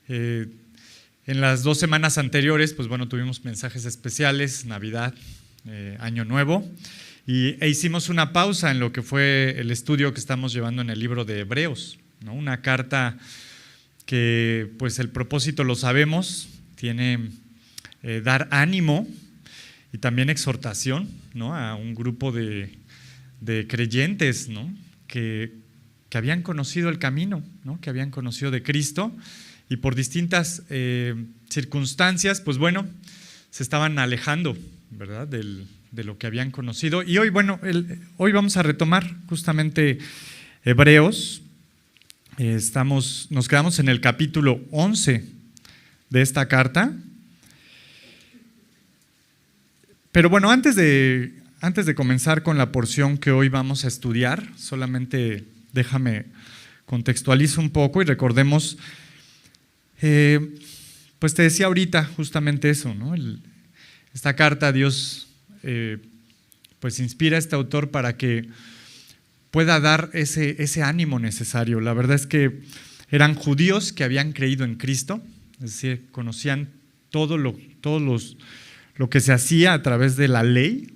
En las 2 semanas anteriores, pues bueno, tuvimos mensajes especiales, Navidad, Año Nuevo, e hicimos una pausa en lo que fue el estudio que estamos llevando en el libro de Hebreos, ¿no? Una carta que, pues el propósito lo sabemos, tiene dar ánimo y también exhortación, ¿no? A un grupo de creyentes, ¿no? que habían conocido el camino, ¿no? Que habían conocido de Cristo y por distintas circunstancias, pues bueno, se estaban alejando, ¿verdad? De lo que habían conocido. Y hoy, bueno, hoy vamos a retomar justamente Hebreos. Nos quedamos en el capítulo 11 de esta carta. Pero bueno, antes de comenzar con la porción que hoy vamos a estudiar, solamente déjame contextualizo un poco y recordemos, pues te decía ahorita justamente eso, ¿no? Esta carta Dios pues inspira a este autor para que pueda dar ese ánimo necesario. La verdad es que eran judíos que habían creído en Cristo, es decir, conocían todo lo que se hacía a través de la ley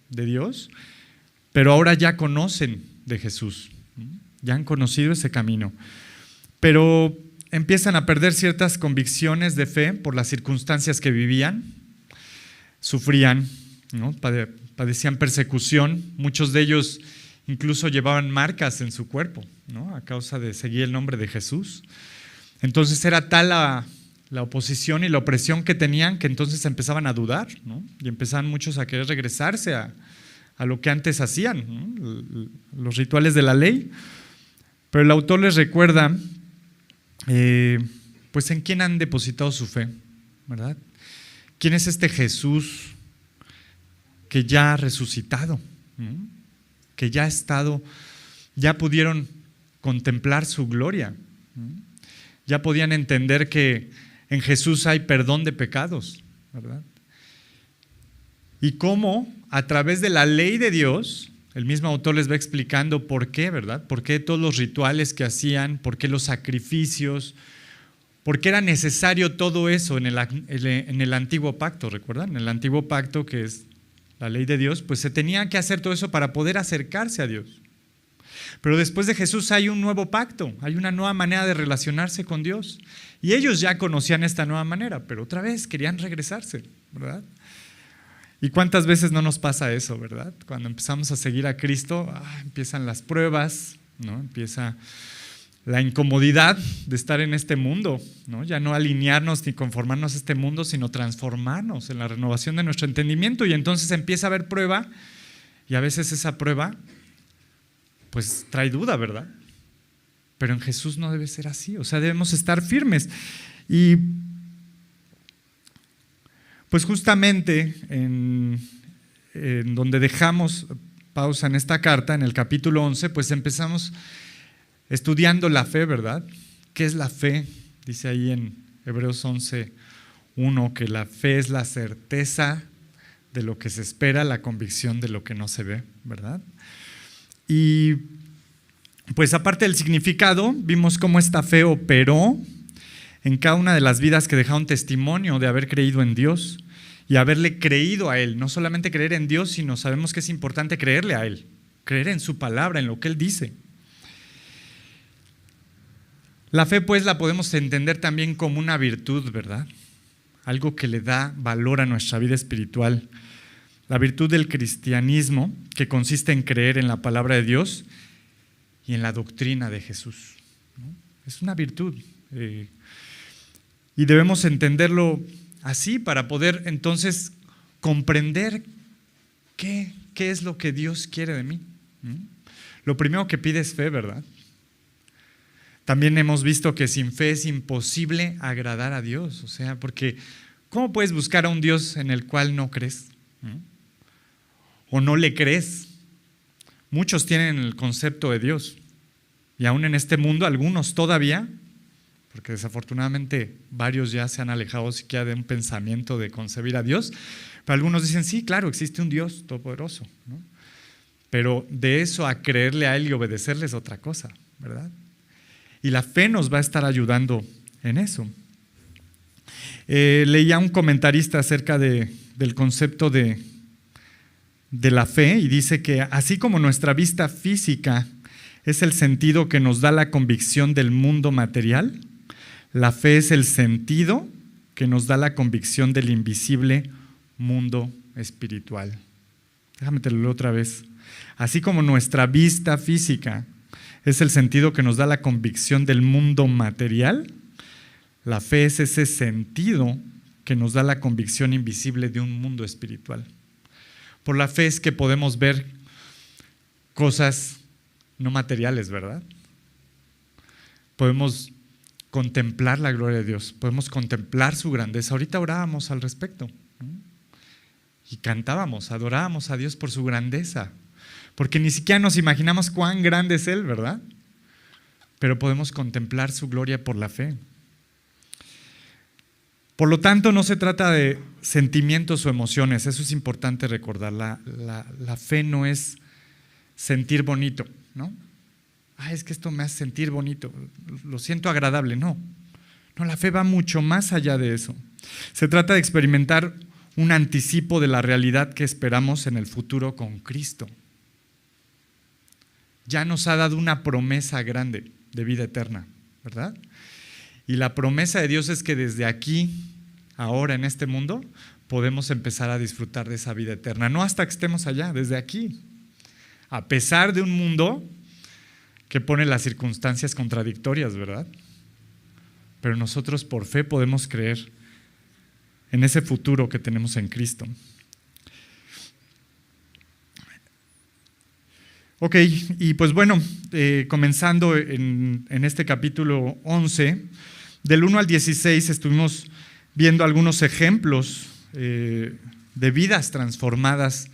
de Dios, pero ahora ya conocen de Jesús, ya han conocido ese camino, pero empiezan a perder ciertas convicciones de fe por las circunstancias que vivían, sufrían, ¿no? Padecían persecución, muchos de ellos incluso llevaban marcas en su cuerpo, ¿no? A causa de seguir el nombre de Jesús. Entonces era tal la oposición y la opresión que tenían que entonces empezaban a dudar, ¿no? Y empezaban muchos a querer regresarse a lo que antes hacían, ¿no? Los rituales de la ley. Pero el autor les recuerda pues en quién han depositado su fe, ¿verdad? ¿Quién es este Jesús que ya ha resucitado? ¿No? Que ya ha estado, ya pudieron contemplar su gloria, ¿no? Ya podían entender que en Jesús hay perdón de pecados, ¿verdad? Y cómo a través de la ley de Dios, el mismo autor les va explicando por qué, ¿verdad? Por qué todos los rituales que hacían, por qué los sacrificios, por qué era necesario todo eso en el antiguo pacto, ¿recuerdan? En el antiguo pacto, que es la ley de Dios, pues se tenía que hacer todo eso para poder acercarse a Dios. Pero después de Jesús hay un nuevo pacto, hay una nueva manera de relacionarse con Dios. Y ellos ya conocían esta nueva manera, pero otra vez querían regresarse, ¿verdad? ¿Y cuántas veces no nos pasa eso, verdad? Cuando empezamos a seguir a Cristo, empiezan las pruebas, ¿no? Empieza la incomodidad de estar en este mundo, ¿no? Ya no alinearnos ni conformarnos a este mundo, sino transformarnos en la renovación de nuestro entendimiento. Y entonces empieza a haber prueba, y a veces esa prueba pues trae duda, ¿verdad? Pero en Jesús no debe ser así, o sea, debemos estar firmes. Y pues justamente en donde dejamos pausa en esta carta, en el capítulo 11, pues empezamos estudiando la fe, ¿verdad? ¿Qué es la fe? Dice ahí en Hebreos 11:1 que la fe es la certeza de lo que se espera, la convicción de lo que no se ve, ¿verdad? Y pues aparte del significado, vimos cómo esta fe operó en cada una de las vidas que dejaron testimonio de haber creído en Dios y haberle creído a Él. No solamente creer en Dios, sino sabemos que es importante creerle a Él, creer en su palabra, en lo que Él dice. La fe pues la podemos entender también como una virtud, ¿verdad? Algo que le da valor a nuestra vida espiritual. La virtud del cristianismo, que consiste en creer en la palabra de Dios y en la doctrina de Jesús, ¿no? Es una virtud. Y debemos entenderlo así para poder entonces comprender qué es lo que Dios quiere de mí. Lo primero que pide es fe, ¿verdad? También hemos visto que sin fe es imposible agradar a Dios. O sea, porque ¿cómo puedes buscar a un Dios en el cual no crees? ¿O no le crees? Muchos tienen el concepto de Dios. Y aún en este mundo, algunos todavía, porque desafortunadamente varios ya se han alejado siquiera de un pensamiento de concebir a Dios, pero algunos dicen, sí, claro, existe un Dios todopoderoso, ¿no? Pero de eso a creerle a Él y obedecerle es otra cosa, ¿verdad? Y la fe nos va a estar ayudando en eso. Leía un comentarista acerca del concepto de la fe y dice que así como nuestra vista física es el sentido que nos da la convicción del mundo material, la fe es el sentido que nos da la convicción del invisible mundo espiritual. Déjame te lo leo otra vez. Así como nuestra vista física es el sentido que nos da la convicción del mundo material, la fe es ese sentido que nos da la convicción invisible de un mundo espiritual. Por la fe es que podemos ver cosas no materiales, ¿verdad? Podemos contemplar la gloria de Dios, podemos contemplar su grandeza. Ahorita orábamos al respecto, ¿no? Y cantábamos, adorábamos a Dios por su grandeza, porque ni siquiera nos imaginamos cuán grande es Él, ¿verdad? Pero podemos contemplar su gloria por la fe. Por lo tanto, no se trata de sentimientos o emociones, eso es importante recordar. La fe no es sentir bonito, ¿no? Es que esto me hace sentir bonito, lo siento agradable. No, la fe va mucho más allá de eso. Se trata de experimentar un anticipo de la realidad que esperamos en el futuro con Cristo. Ya nos ha dado una promesa grande de vida eterna, ¿verdad? Y la promesa de Dios es que desde aquí, ahora en este mundo, podemos empezar a disfrutar de esa vida eterna. No hasta que estemos allá, desde aquí. A pesar de un mundo que pone las circunstancias contradictorias, ¿verdad? Pero nosotros por fe podemos creer en ese futuro que tenemos en Cristo. Ok, y pues bueno, comenzando en este capítulo 11, del 1 al 16 estuvimos viendo algunos ejemplos de vidas transformadas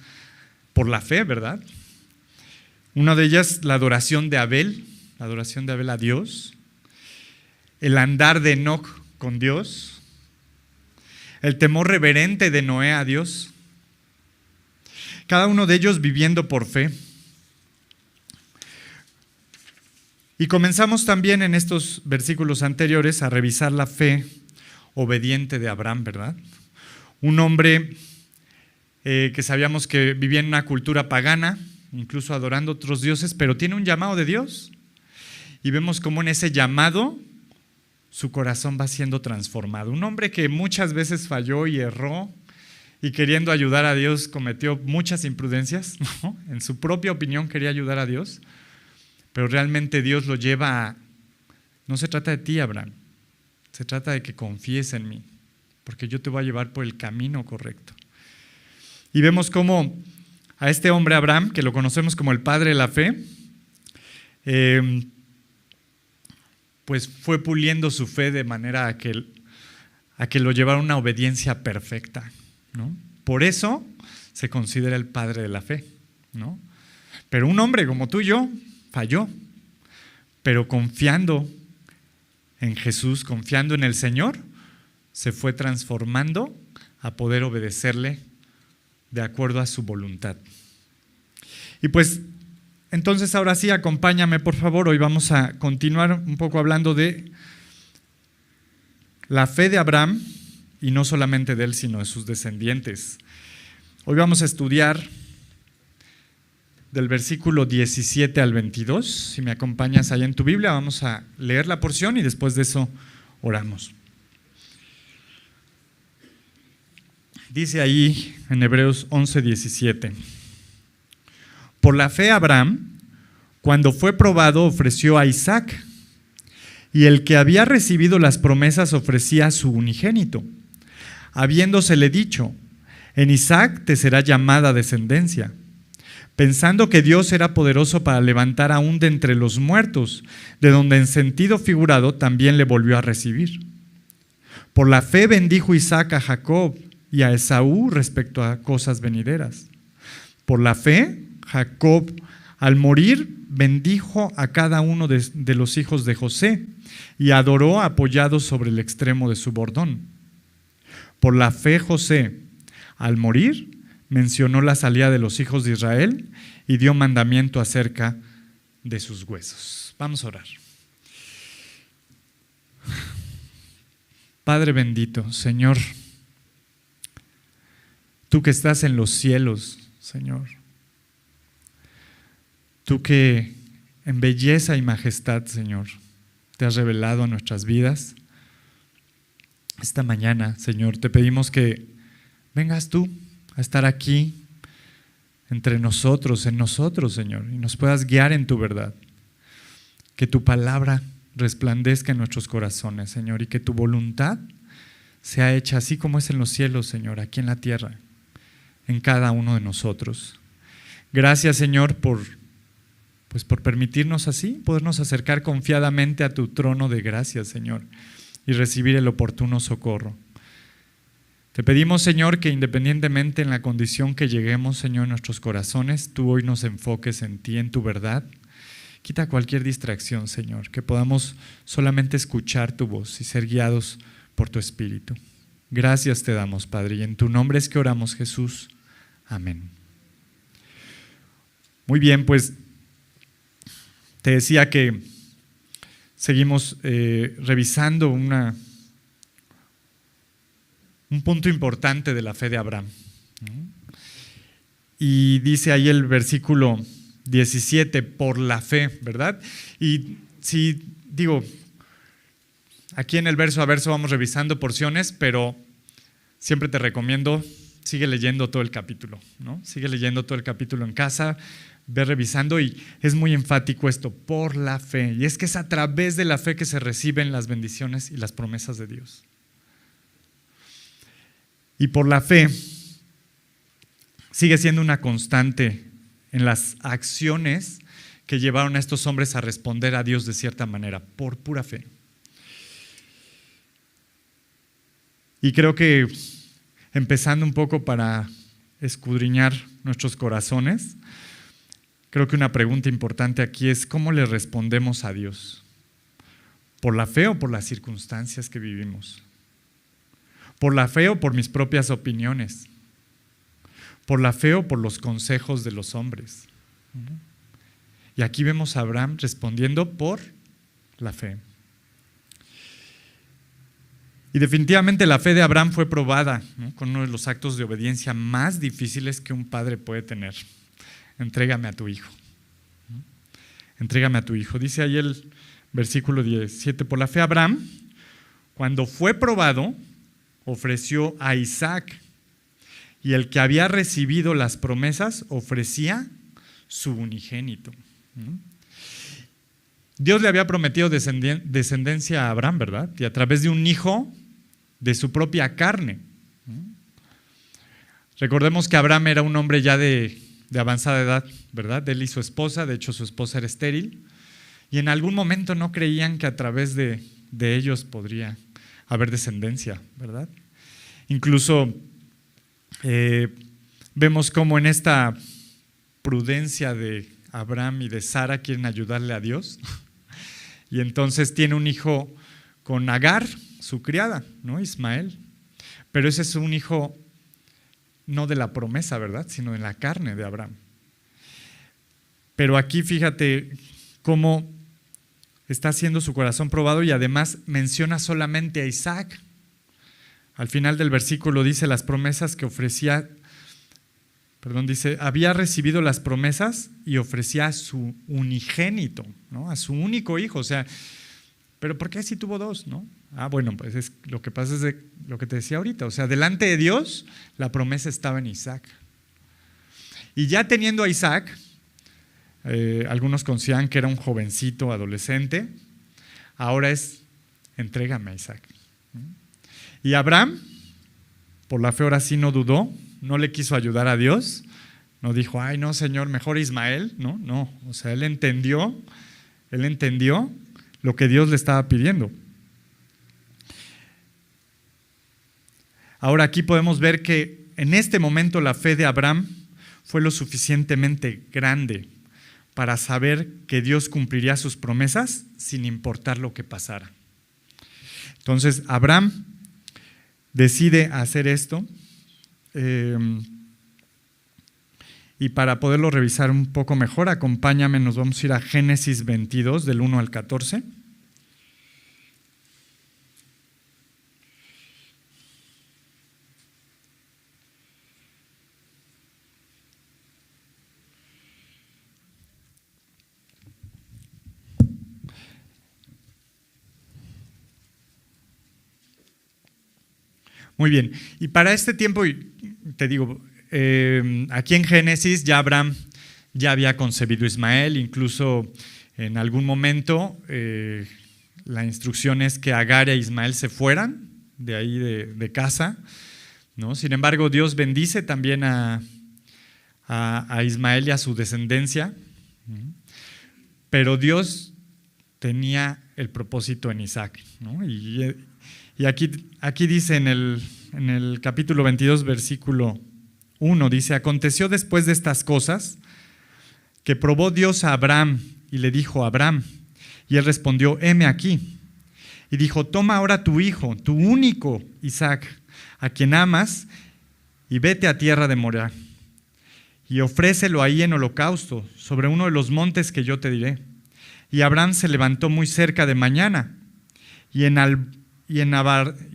por la fe, ¿verdad? Una de ellas, la adoración de Abel a Dios, el andar de Enoc con Dios, el temor reverente de Noé a Dios, cada uno de ellos viviendo por fe. Y comenzamos también en estos versículos anteriores a revisar la fe obediente de Abraham, ¿verdad? Un hombre que sabíamos que vivía en una cultura pagana, incluso adorando otros dioses, pero tiene un llamado de Dios. Y vemos cómo en ese llamado su corazón va siendo transformado. Un hombre que muchas veces falló y erró y queriendo ayudar a Dios cometió muchas imprudencias, ¿no? En su propia opinión quería ayudar a Dios, pero realmente Dios lo lleva a, no se trata de ti, Abraham, se trata de que confíes en mí, porque yo te voy a llevar por el camino correcto. Y vemos cómo a este hombre Abraham, que lo conocemos como el padre de la fe, pues fue puliendo su fe de manera a que lo llevara a una obediencia perfecta, ¿no? Por eso se considera el padre de la fe, ¿no? Pero un hombre como tú y yo falló, pero confiando en Jesús, confiando en el Señor, se fue transformando a poder obedecerle de acuerdo a su voluntad. Y pues, entonces ahora sí, acompáñame por favor, hoy vamos a continuar un poco hablando de la fe de Abraham, y no solamente de él, sino de sus descendientes. Hoy vamos a estudiar del versículo 17 al 22, si me acompañas ahí en tu Biblia, vamos a leer la porción y después de eso oramos. Dice ahí en Hebreos 11:17: por la fe Abraham, cuando fue probado, ofreció a Isaac, y el que había recibido las promesas ofrecía a su unigénito, habiéndosele dicho: en Isaac te será llamada descendencia, pensando que Dios era poderoso para levantar aún de entre los muertos, de donde en sentido figurado también le volvió a recibir. Por la fe bendijo Isaac a Jacob y a Esaú respecto a cosas venideras. Por la fe, Jacob, al morir, bendijo a cada uno de los hijos de José y adoró apoyado sobre el extremo de su bordón. Por la fe, José, al morir, mencionó la salida de los hijos de Israel y dio mandamiento acerca de sus huesos. Vamos a orar. Padre bendito, Señor, tú que estás en los cielos, Señor, tú que en belleza y majestad, Señor, te has revelado a nuestras vidas. Esta mañana, Señor, te pedimos que vengas tú a estar aquí entre nosotros, en nosotros, Señor, y nos puedas guiar en tu verdad. Que tu palabra resplandezca en nuestros corazones, Señor, y que tu voluntad sea hecha así como es en los cielos, Señor, aquí en la tierra, en cada uno de nosotros. Gracias, Señor, por permitirnos así, podernos acercar confiadamente a tu trono de gracia, Señor, y recibir el oportuno socorro. Te pedimos, Señor, que independientemente en la condición que lleguemos, Señor, en nuestros corazones, tú hoy nos enfoques en ti, en tu verdad. Quita cualquier distracción, Señor, que podamos solamente escuchar tu voz y ser guiados por tu Espíritu. Gracias te damos, Padre, y en tu nombre es que oramos, Jesús. Amén. Muy bien, pues te decía que seguimos revisando un punto importante de la fe de Abraham. Y dice ahí el versículo 17, por la fe, ¿verdad? Y si digo, aquí en el verso a verso vamos revisando porciones, pero siempre te recomiendo, sigue leyendo todo el capítulo, ¿no? Sigue leyendo todo el capítulo en casa, ve revisando, y es muy enfático esto, por la fe. Y es que es a través de la fe que se reciben las bendiciones y las promesas de Dios. Y por la fe sigue siendo una constante en las acciones que llevaron a estos hombres a responder a Dios de cierta manera, por pura fe. Y creo que empezando un poco para escudriñar nuestros corazones, creo que una pregunta importante aquí es ¿cómo le respondemos a Dios? ¿Por la fe o por las circunstancias que vivimos? ¿Por la fe o por mis propias opiniones? ¿Por la fe o por los consejos de los hombres? Y aquí vemos a Abraham respondiendo por la fe. Y definitivamente la fe de Abraham fue probada, ¿no?, con uno de los actos de obediencia más difíciles que un padre puede tener. Entrégame a tu hijo. Entrégame a tu hijo. Dice ahí el versículo 17, por la fe Abraham, cuando fue probado, ofreció a Isaac, y el que había recibido las promesas ofrecía su unigénito. Dios le había prometido descendencia a Abraham, ¿verdad? Y a través de un hijo de su propia carne. Recordemos que Abraham era un hombre ya de avanzada edad, ¿verdad? Él y su esposa, de hecho su esposa era estéril, y en algún momento no creían que a través de ellos podría haber descendencia, ¿verdad? Incluso vemos cómo en esta prudencia de Abraham y de Sara quieren ayudarle a Dios, y entonces tiene un hijo con Agar, su criada, ¿no? Ismael, pero ese es un hijo no de la promesa, ¿verdad?, sino de la carne de Abraham. Pero aquí fíjate cómo está siendo su corazón probado, y además menciona solamente a Isaac. Al final del versículo dice las promesas que ofrecía, dice, había recibido las promesas y ofrecía a su unigénito, ¿no?, a su único hijo. O sea, ¿pero por qué si tuvo dos, no? Bueno, pues lo que pasa es lo que te decía ahorita. O sea, delante de Dios la promesa estaba en Isaac. Y ya teniendo a Isaac, algunos consideran que era un jovencito, adolescente. Ahora es, entrégame a Isaac. Y Abraham, por la fe ahora sí no dudó, no le quiso ayudar a Dios, no dijo, ay no Señor, mejor Ismael, no, o sea, él entendió lo que Dios le estaba pidiendo. Ahora aquí podemos ver que en este momento la fe de Abraham fue lo suficientemente grande para saber que Dios cumpliría sus promesas sin importar lo que pasara. Entonces Abraham decide hacer esto, y para poderlo revisar un poco mejor, acompáñame, nos vamos a ir a Génesis 22, del 1 al 14. Muy bien, y para este tiempo, te digo, aquí en Génesis ya Abraham ya había concebido a Ismael, incluso en algún momento la instrucción es que Agar e Ismael se fueran de ahí de casa, ¿no? Sin embargo, Dios bendice también a Ismael y a su descendencia, pero Dios tenía el propósito en Isaac, ¿no? Y aquí dice en el capítulo 22, versículo 1, dice: aconteció después de estas cosas que probó Dios a Abraham y le dijo: Abraham. Y él respondió: heme aquí. Y dijo: toma ahora tu hijo, tu único Isaac, a quien amas, y vete a tierra de Moriah, y ofrécelo ahí en holocausto, sobre uno de los montes que yo te diré. Y Abraham se levantó muy cerca de mañana, y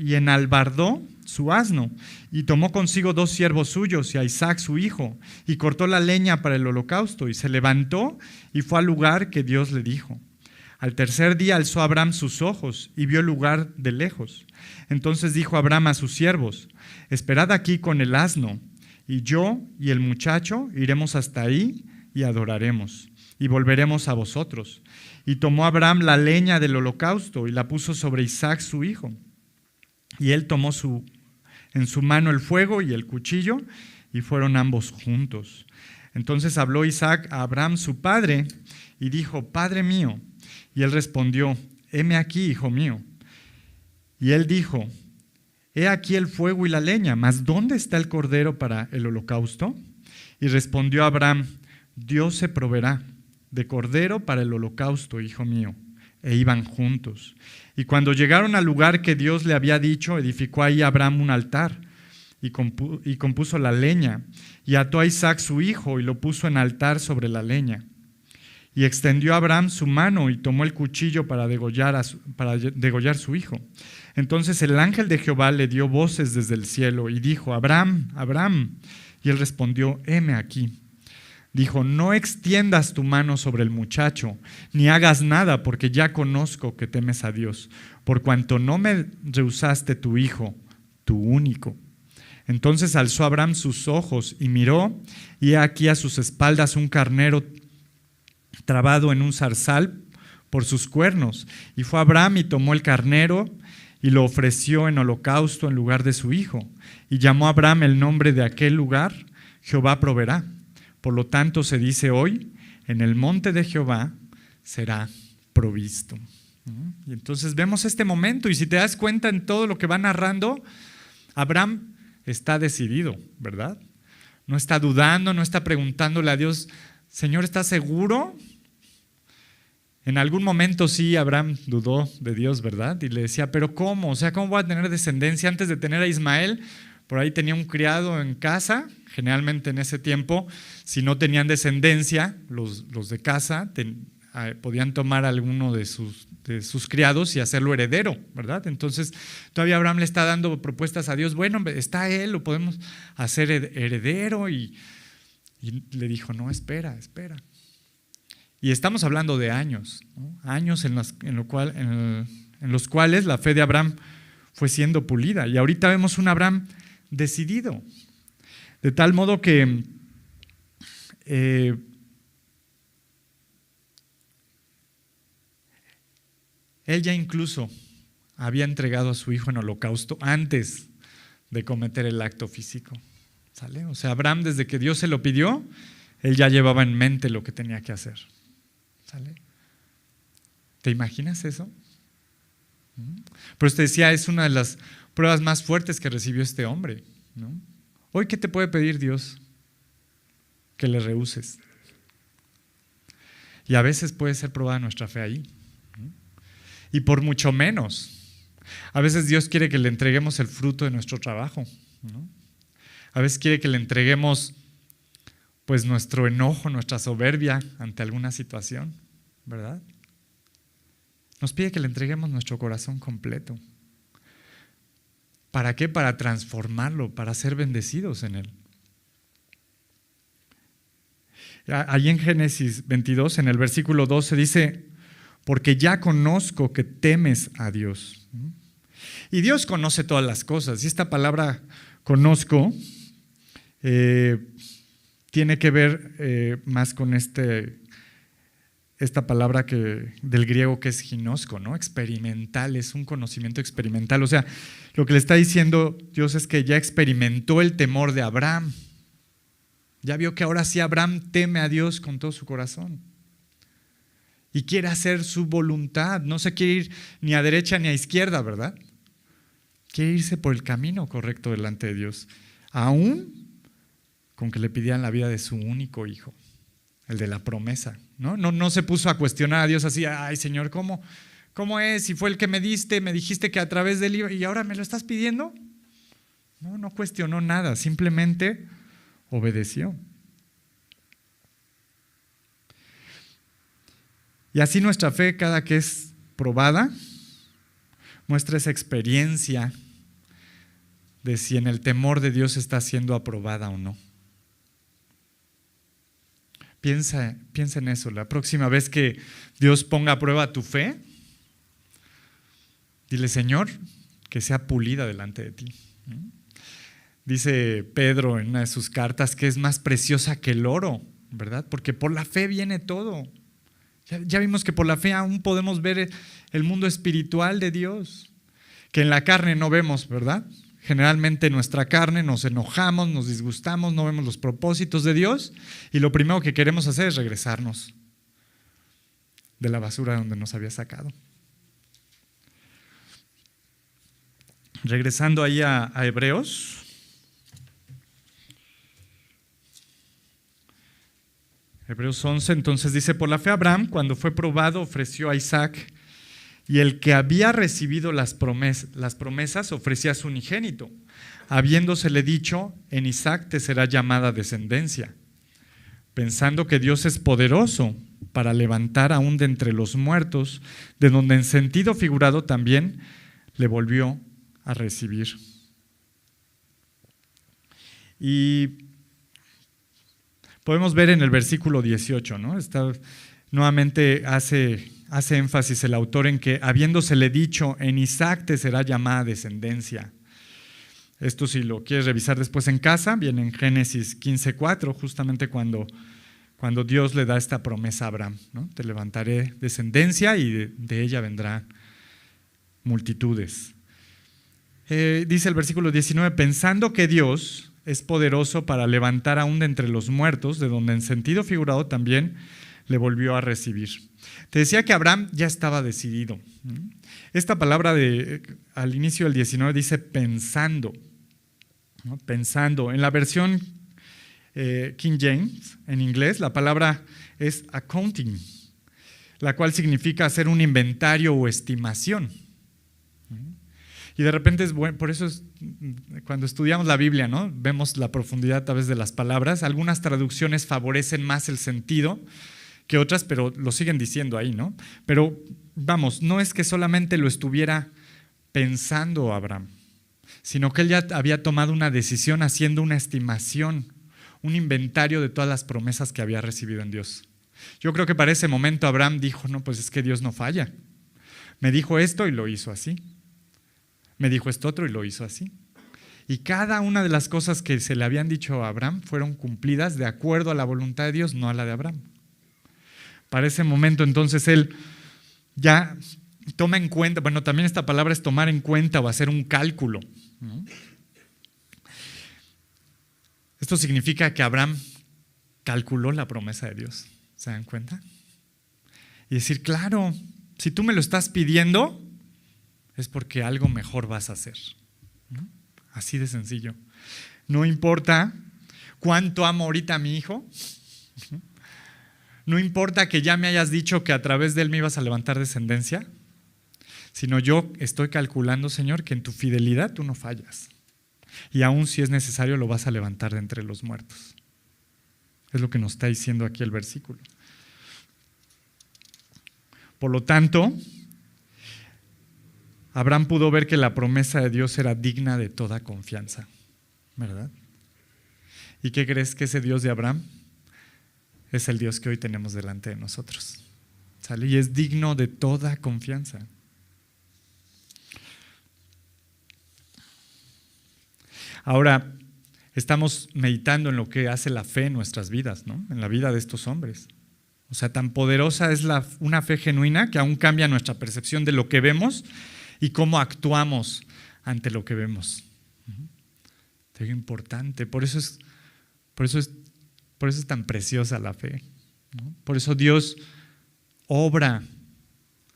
enalbardó su asno, y tomó consigo 2 siervos suyos y a Isaac su hijo, y cortó la leña para el holocausto, y se levantó y fue al lugar que Dios le dijo. Al tercer día alzó Abraham sus ojos y vio el lugar de lejos. Entonces dijo Abraham a sus siervos: esperad aquí con el asno, y yo y el muchacho iremos hasta ahí y adoraremos, y volveremos a vosotros. Y tomó Abraham la leña del holocausto y la puso sobre Isaac su hijo. Y él tomó en su mano el fuego y el cuchillo, y fueron ambos juntos. Entonces habló Isaac a Abraham su padre y dijo: Padre mío. Y él respondió: heme aquí, hijo mío. Y él dijo: he aquí el fuego y la leña, mas ¿dónde está el cordero para el holocausto? Y respondió Abraham: Dios se proveerá de cordero para el holocausto, hijo mío. E iban juntos. Y cuando llegaron al lugar que Dios le había dicho, edificó ahí Abraham un altar y compuso la leña, y ató a Isaac su hijo y lo puso en altar sobre la leña. Y extendió Abraham su mano y tomó el cuchillo para degollar su hijo. Entonces el ángel de Jehová le dio voces desde el cielo y dijo: Abraham, Abraham. Y él respondió: heme aquí. Dijo: no extiendas tu mano sobre el muchacho, ni hagas nada, porque ya conozco que temes a Dios, por cuanto no me rehusaste tu hijo, tu único. Entonces alzó Abraham sus ojos y miró, y he aquí a sus espaldas un carnero trabado en un zarzal por sus cuernos. Y fue Abraham y tomó el carnero y lo ofreció en holocausto en lugar de su hijo. Y llamó a Abraham el nombre de aquel lugar: Jehová proveerá. Por lo tanto se dice hoy: en el monte de Jehová será provisto. Y entonces vemos este momento, y si te das cuenta en todo lo que va narrando, Abraham está decidido, ¿verdad? No está dudando, no está preguntándole a Dios: Señor, ¿estás seguro? En algún momento sí, Abraham dudó de Dios, ¿verdad? Y le decía: ¿pero cómo? O sea, ¿cómo voy a tener descendencia? Antes de tener a Ismael, por ahí tenía un criado en casa. Generalmente en ese tiempo, si no tenían descendencia, los de casa podían tomar a alguno de sus criados y hacerlo heredero, ¿verdad? Entonces todavía Abraham le está dando propuestas a Dios: bueno, está él, lo podemos hacer heredero. Y le dijo: no, espera. Y estamos hablando de años, ¿no? Años en los cuales la fe de Abraham fue siendo pulida. Y ahorita vemos un Abraham decidido. De tal modo que él ya incluso había entregado a su hijo en holocausto antes de cometer el acto físico. ¿Sale? O sea, Abraham, desde que Dios se lo pidió, él ya llevaba en mente lo que tenía que hacer. ¿Sale? ¿Te imaginas eso? Pero te decía, es una de las pruebas más fuertes que recibió este hombre, ¿no? Hoy, ¿qué te puede pedir Dios? Que le rehuses. Y a veces puede ser probada nuestra fe ahí, ¿no? Y por mucho menos. A veces Dios quiere que le entreguemos el fruto de nuestro trabajo, ¿no? A veces quiere que le entreguemos pues nuestro enojo, nuestra soberbia ante alguna situación, ¿verdad? Nos pide que le entreguemos nuestro corazón completo. ¿Para qué? Para transformarlo, para ser bendecidos en él. Allí en Génesis 22, en el versículo 12 dice: porque ya conozco que temes a Dios. Y Dios conoce todas las cosas. Y esta palabra conozco tiene que ver más con esta palabra del griego que es ginosco, ¿no? Experimental, es un conocimiento experimental. O sea, lo que le está diciendo Dios es que ya experimentó el temor de Abraham. Ya vio que ahora sí Abraham teme a Dios con todo su corazón. Y quiere hacer su voluntad. No se quiere ir ni a derecha ni a izquierda, ¿verdad? Quiere irse por el camino correcto delante de Dios. Aún con que le pidieran la vida de su único hijo, el de la promesa. No se puso a cuestionar a Dios así, ay Señor, ¿cómo es? Si fue el que me diste, me dijiste que a través del libro, y ahora me lo estás pidiendo. No cuestionó nada, simplemente obedeció. Y así nuestra fe, cada que es probada, muestra esa experiencia de si en el temor de Dios está siendo aprobada o no. Piensa en eso. La próxima vez que Dios ponga a prueba tu fe, dile, Señor, que sea pulida delante de ti. Dice Pedro en una de sus cartas que es más preciosa que el oro, ¿verdad? Porque por la fe viene todo. Ya vimos que por la fe aún podemos ver el mundo espiritual de Dios, que en la carne no vemos, ¿verdad? Generalmente en nuestra carne nos enojamos, nos disgustamos, no vemos los propósitos de Dios y lo primero que queremos hacer es regresarnos de la basura donde nos había sacado. Regresando ahí a Hebreos. Hebreos 11, entonces dice, por la fe Abraham, cuando fue probado, ofreció a Isaac, y el que había recibido las promesas ofrecía a su unigénito, habiéndosele dicho, en Isaac te será llamada descendencia, pensando que Dios es poderoso para levantar aún de entre los muertos, de donde en sentido figurado también le volvió a recibir. Y podemos ver en el versículo 18, ¿no? Nuevamente hace énfasis el autor en que habiéndosele dicho, en Isaac te será llamada descendencia. Esto si lo quieres revisar después en casa, viene en Génesis 15:4, justamente cuando Dios le da esta promesa a Abraham, ¿no? Te levantaré descendencia y de ella vendrán multitudes. Dice el versículo 19, pensando que Dios es poderoso para levantar aún de entre los muertos, de donde en sentido figurado también le volvió a recibir. Te decía que Abraham ya estaba decidido. Esta palabra al inicio del 19 dice pensando, ¿no? Pensando. En la versión King James, en inglés, la palabra es accounting, la cual significa hacer un inventario o estimación. Y de repente es bueno, por eso cuando estudiamos la Biblia, ¿no? Vemos la profundidad a través de las palabras. Algunas traducciones favorecen más el sentido que otras, pero lo siguen diciendo ahí, ¿no? Pero vamos, no es que solamente lo estuviera pensando Abraham, sino que él ya había tomado una decisión haciendo una estimación, un inventario de todas las promesas que había recibido en Dios. Yo creo que para ese momento Abraham dijo, no, pues es que Dios no falla. Me dijo esto y lo hizo así. Me dijo esto otro y lo hizo así. Y cada una de las cosas que se le habían dicho a Abraham fueron cumplidas de acuerdo a la voluntad de Dios, no a la de Abraham. Para ese momento entonces él ya toma en cuenta, bueno, también esta palabra es tomar en cuenta o hacer un cálculo, ¿no? Esto significa que Abraham calculó la promesa de Dios, ¿se dan cuenta? Y decir, claro, si tú me lo estás pidiendo, es porque algo mejor vas a hacer, ¿no? Así de sencillo. No importa cuánto amo ahorita a mi hijo, no importa que ya me hayas dicho que a través de él me ibas a levantar descendencia, sino yo estoy calculando, Señor, que en tu fidelidad tú no fallas. Y aún si es necesario lo vas a levantar de entre los muertos. Es lo que nos está diciendo aquí el versículo. Por lo tanto, Abraham pudo ver que la promesa de Dios era digna de toda confianza, ¿verdad? ¿Y qué crees que ese Dios de Abraham es el Dios que hoy tenemos delante de nosotros? ¿Sale? Y es digno de toda confianza. Ahora, estamos meditando en lo que hace la fe en nuestras vidas, ¿no? En la vida de estos hombres. O sea, tan poderosa es una fe genuina que aún cambia nuestra percepción de lo que vemos y cómo actuamos ante lo que vemos. Es importante, por eso es tan preciosa la fe, ¿no? Por eso Dios obra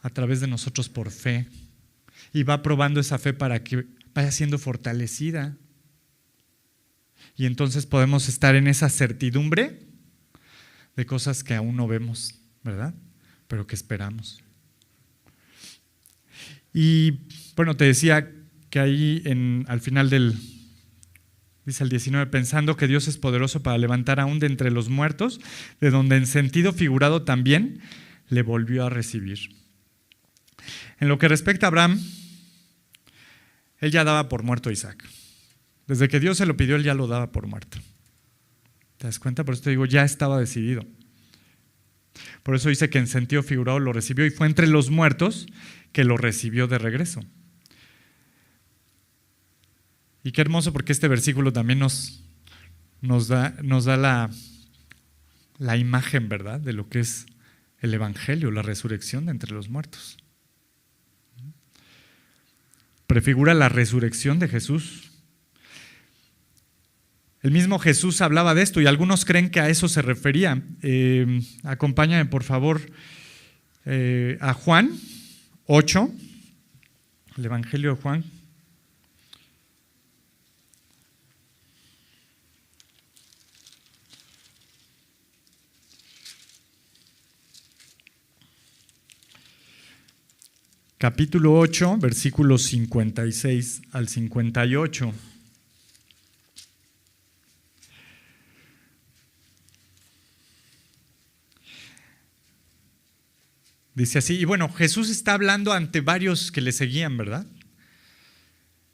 a través de nosotros por fe y va probando esa fe para que vaya siendo fortalecida. Y entonces podemos estar en esa certidumbre de cosas que aún no vemos, ¿verdad? Pero que esperamos. Y bueno, te decía que ahí al final dice el 19, pensando que Dios es poderoso para levantar aún de entre los muertos, de donde en sentido figurado también le volvió a recibir. En lo que respecta a Abraham, él ya daba por muerto a Isaac. Desde que Dios se lo pidió, él ya lo daba por muerto. ¿Te das cuenta? Por eso te digo, ya estaba decidido. Por eso dice que en sentido figurado lo recibió y fue entre los muertos que lo recibió de regreso. Y qué hermoso, porque este versículo también nos da la imagen, ¿verdad?, de lo que es el evangelio, la resurrección de entre los muertos. Prefigura la resurrección de Jesús. El mismo Jesús hablaba de esto y algunos creen que a eso se refería. Acompáñame, por favor, a Juan 8, el Evangelio de Juan. Capítulo 8, versículos 56 al 58. Dice así, y bueno, Jesús está hablando ante varios que le seguían, ¿verdad?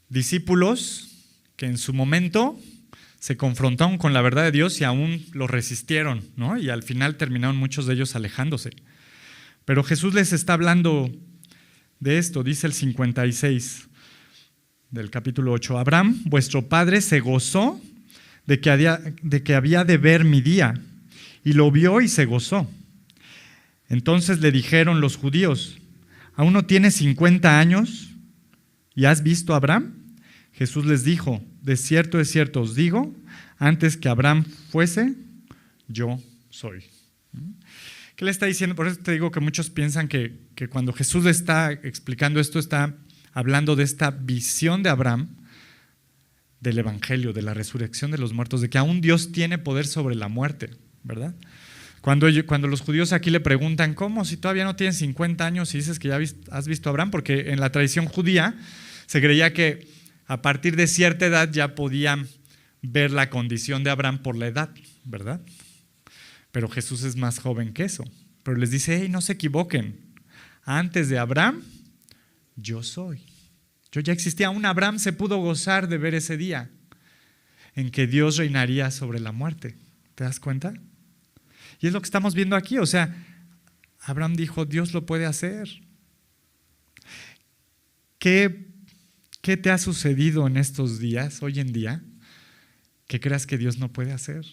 Discípulos que en su momento se confrontaron con la verdad de Dios y aún lo resistieron, ¿no? Y al final terminaron muchos de ellos alejándose. Pero Jesús les está hablando de esto, dice el 56 del capítulo 8. Abraham, vuestro padre, se gozó de que había de ver mi día, y lo vio y se gozó. Entonces le dijeron los judíos, ¿aún no tienes 50 años y has visto a Abraham? Jesús les dijo, de cierto os digo, antes que Abraham fuese, yo soy. ¿Qué le está diciendo? Por eso te digo que muchos piensan que cuando Jesús está explicando esto, está hablando de esta visión de Abraham, del evangelio, de la resurrección de los muertos, de que aún Dios tiene poder sobre la muerte, ¿verdad? Cuando los judíos aquí le preguntan, ¿cómo? Si todavía no tienes 50 años y dices que ya has visto a Abraham, porque en la tradición judía se creía que a partir de cierta edad ya podían ver la condición de Abraham por la edad, ¿verdad? Pero Jesús es más joven que eso. Pero les dice, hey, no se equivoquen. Antes de Abraham, yo soy. Yo ya existía. Aún Abraham se pudo gozar de ver ese día en que Dios reinaría sobre la muerte. ¿Te das cuenta? Y es lo que estamos viendo aquí. O sea, Abraham dijo, Dios lo puede hacer. ¿Qué te ha sucedido en estos días, hoy en día, que creas que Dios no puede hacer?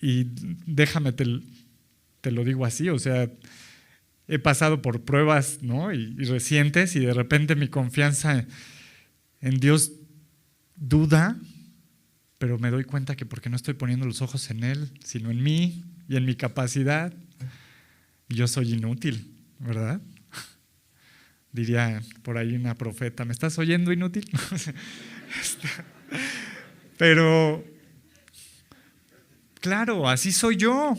Y déjame, te lo digo así, o sea, he pasado por pruebas, ¿no? y recientes, y de repente mi confianza en Dios duda, pero me doy cuenta que porque no estoy poniendo los ojos en Él, sino en mí y en mi capacidad, yo soy inútil, ¿verdad? Diría por ahí una profeta, ¿me estás oyendo, inútil? Pero claro, así soy yo,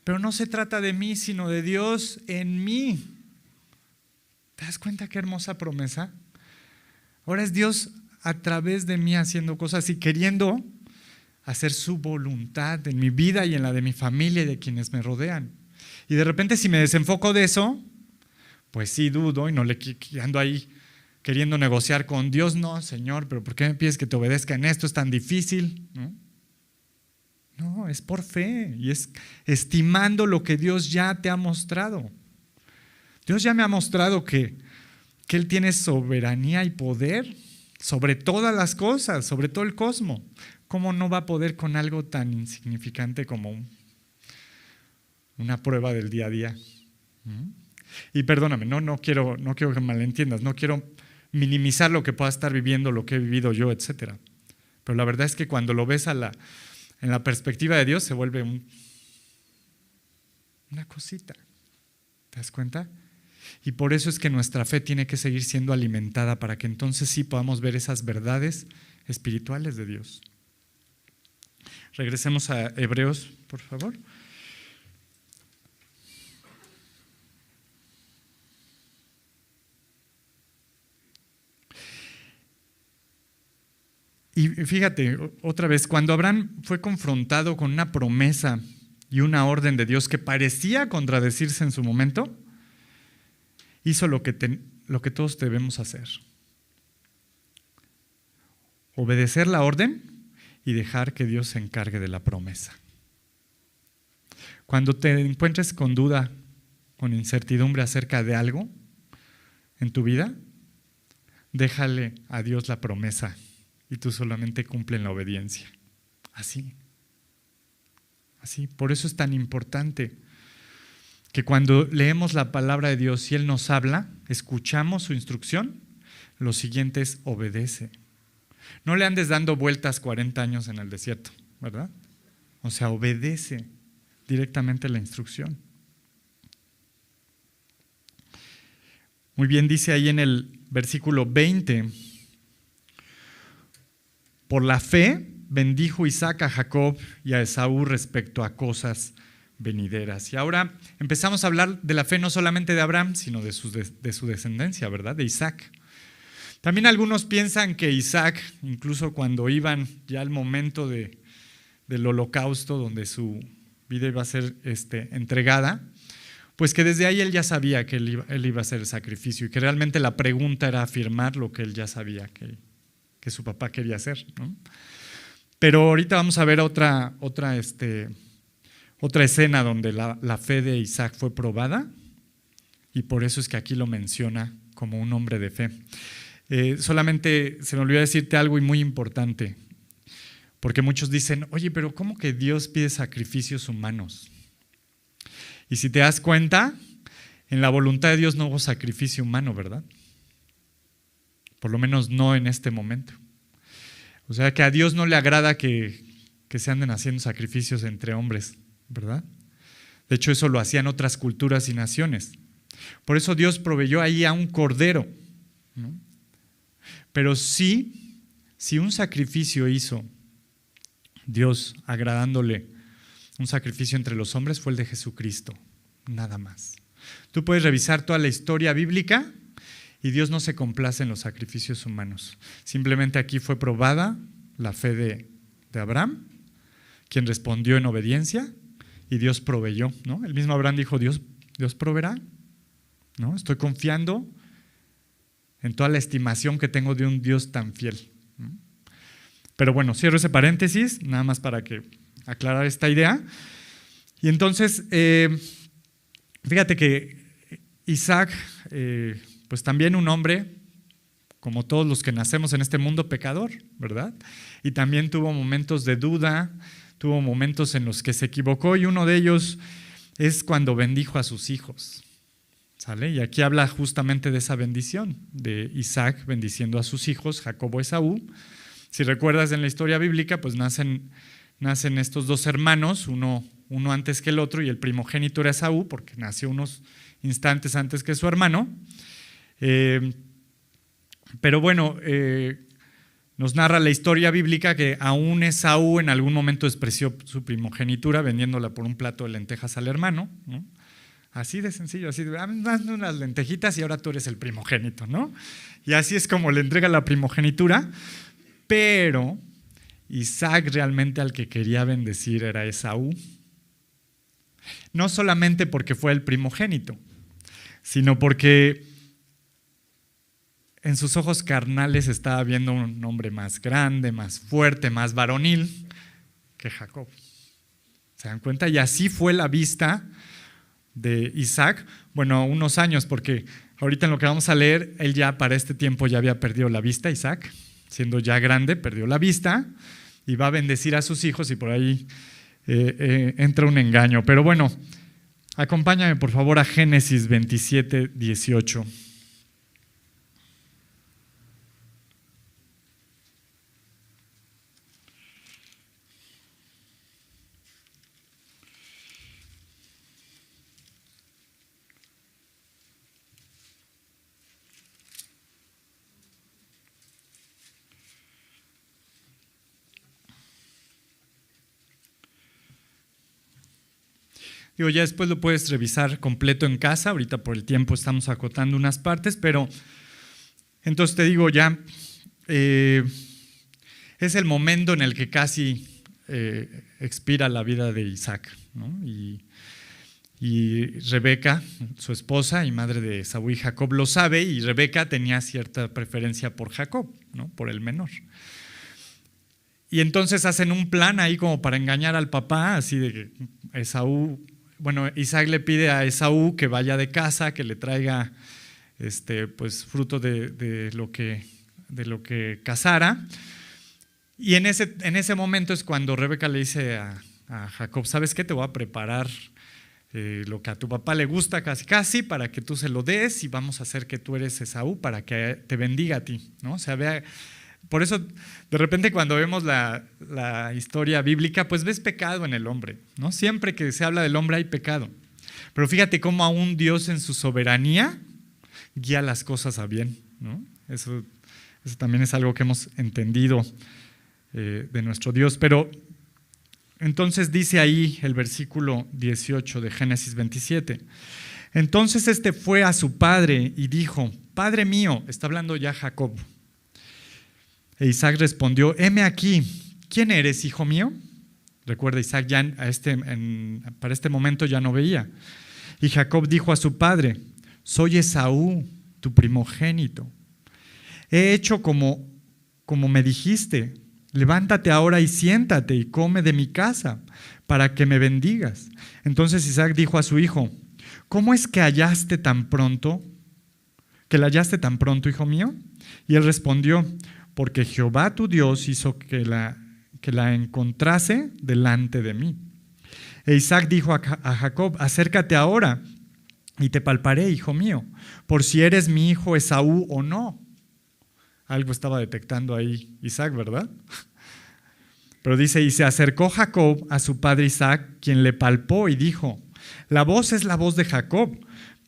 pero no se trata de mí, sino de Dios en mí. ¿Te das cuenta qué hermosa promesa? Ahora es Dios a través de mí haciendo cosas y queriendo hacer su voluntad en mi vida y en la de mi familia y de quienes me rodean. Y de repente si me desenfoco de eso, pues sí dudo y no le ando ahí queriendo negociar con Dios. No, Señor, pero ¿por qué me pides que te obedezca en esto? Es tan difícil, ¿no? No, es por fe y es estimando lo que Dios ya te ha mostrado. Dios ya me ha mostrado que Él tiene soberanía y poder sobre todas las cosas, sobre todo el cosmos. ¿Cómo no va a poder con algo tan insignificante como una prueba del día a día? Y perdóname, no quiero que malentiendas, no quiero minimizar lo que pueda estar viviendo, lo que he vivido yo, etcétera. Pero la verdad es que cuando lo ves en la perspectiva de Dios se vuelve una cosita. ¿Te das cuenta? Y por eso es que nuestra fe tiene que seguir siendo alimentada para que entonces sí podamos ver esas verdades espirituales de Dios. Regresemos a Hebreos, por favor. Y fíjate, otra vez, cuando Abraham fue confrontado con una promesa y una orden de Dios que parecía contradecirse en su momento, hizo lo que todos debemos hacer. Obedecer la orden y dejar que Dios se encargue de la promesa. Cuando te encuentres con duda, con incertidumbre acerca de algo en tu vida, déjale a Dios la promesa y tú solamente cumple en la obediencia. Así. Por eso es tan importante que cuando leemos la palabra de Dios y Él nos habla, escuchamos su instrucción, lo siguiente es obedece. No le andes dando vueltas 40 años en el desierto, ¿verdad? O sea, obedece directamente la instrucción. Muy bien, dice ahí en el versículo 20, por la fe bendijo Isaac a Jacob y a Esaú respecto a cosas venideras. Y ahora empezamos a hablar de la fe no solamente de Abraham, sino de su descendencia, ¿verdad? De Isaac. También algunos piensan que Isaac, incluso cuando iban ya al momento del holocausto, donde su vida iba a ser entregada, pues que desde ahí él ya sabía que él iba a hacer el sacrificio y que realmente la pregunta era afirmar lo que él ya sabía que su papá quería hacer, ¿no? Pero ahorita vamos a ver otra escena donde la fe de Isaac fue probada y por eso es que aquí lo menciona como un hombre de fe. Solamente se me olvidó decirte algo y muy importante, porque muchos dicen, oye, pero ¿cómo que Dios pide sacrificios humanos? Y si te das cuenta, en la voluntad de Dios no hubo sacrificio humano, ¿verdad? Por lo menos no en este momento. O sea que a Dios no le agrada que se anden haciendo sacrificios entre hombres, ¿verdad? De hecho, eso lo hacían otras culturas y naciones. Por eso Dios proveyó ahí a un cordero, ¿no? Pero sí, si un sacrificio hizo Dios agradándole, un sacrificio entre los hombres, fue el de Jesucristo, nada más. Tú puedes revisar toda la historia bíblica y Dios no se complace en los sacrificios humanos. Simplemente aquí fue probada la fe de Abraham, quien respondió en obediencia y Dios proveyó, ¿no? El mismo Abraham dijo, Dios proveerá, ¿no? Estoy confiando en toda la estimación que tengo de un Dios tan fiel, ¿no? Pero bueno, cierro ese paréntesis, nada más para aclarar esta idea. Y entonces, fíjate que Isaac, pues también un hombre, como todos los que nacemos en este mundo, pecador, ¿verdad? Y también tuvo momentos de duda, tuvo momentos en los que se equivocó y uno de ellos es cuando bendijo a sus hijos, ¿sale? Y aquí habla justamente de esa bendición, de Isaac bendiciendo a sus hijos, Jacobo y Esaú. Si recuerdas en la historia bíblica, pues nacen estos dos hermanos, uno antes que el otro, y el primogénito era Esaú, porque nació unos instantes antes que su hermano. Pero bueno, nos narra la historia bíblica que aún Esaú en algún momento despreció su primogenitura vendiéndola por un plato de lentejas al hermano, ¿no? Así de sencillo, así de, dame unas lentejitas y ahora tú eres el primogénito, ¿no? Y así es como le entrega la primogenitura, pero Isaac realmente al que quería bendecir era Esaú. No solamente porque fue el primogénito, sino porque en sus ojos carnales estaba viendo un hombre más grande, más fuerte, más varonil que Jacob. ¿Se dan cuenta? Y así fue la vista de Isaac, bueno, unos años, porque ahorita en lo que vamos a leer, él ya para este tiempo ya había perdido la vista, Isaac, siendo ya grande, perdió la vista y va a bendecir a sus hijos y por ahí entra un engaño. Pero bueno, acompáñame por favor a Génesis 27, 18. Digo, ya después lo puedes revisar completo en casa, ahorita por el tiempo estamos acotando unas partes, pero entonces te digo ya, es el momento en el que casi expira la vida de Isaac, ¿no? Y Rebeca, su esposa y madre de Esaú y Jacob, lo sabe, y Rebeca tenía cierta preferencia por Jacob, ¿no? Por el menor. Y entonces hacen un plan ahí como para engañar al papá, así de que Isaac le pide a Esaú que vaya de casa, que le traiga pues, fruto de lo que cazara. Y en ese momento es cuando Rebeca le dice a Jacob, ¿sabes qué? Te voy a preparar lo que a tu papá le gusta casi para que tú se lo des, y vamos a hacer que tú eres Esaú para que te bendiga a ti, ¿no? O sea, por eso de repente cuando vemos la historia bíblica, pues ves pecado en el hombre, ¿no? Siempre que se habla del hombre hay pecado. Pero fíjate cómo aún Dios en su soberanía guía las cosas a bien, ¿no? Eso también es algo que hemos entendido de nuestro Dios. Pero entonces dice ahí el versículo 18 de Génesis 27. Entonces fue a su padre y dijo, Padre mío, está hablando ya Jacob. E Isaac respondió, heme aquí, ¿quién eres, hijo mío? Recuerda, Isaac ya para este momento ya no veía. Y Jacob dijo a su padre, soy Esaú, tu primogénito. He hecho como me dijiste, levántate ahora y siéntate y come de mi casa, para que me bendigas. Entonces Isaac dijo a su hijo, ¿cómo es que la hallaste tan pronto, hijo mío? Y él respondió, porque Jehová tu Dios hizo que la encontrase delante de mí. E Isaac dijo a Jacob, acércate ahora y te palparé, hijo mío, por si eres mi hijo Esaú o no. Algo estaba detectando ahí Isaac, ¿verdad? Pero dice, y se acercó Jacob a su padre Isaac, quien le palpó y dijo, la voz es la voz de Jacob,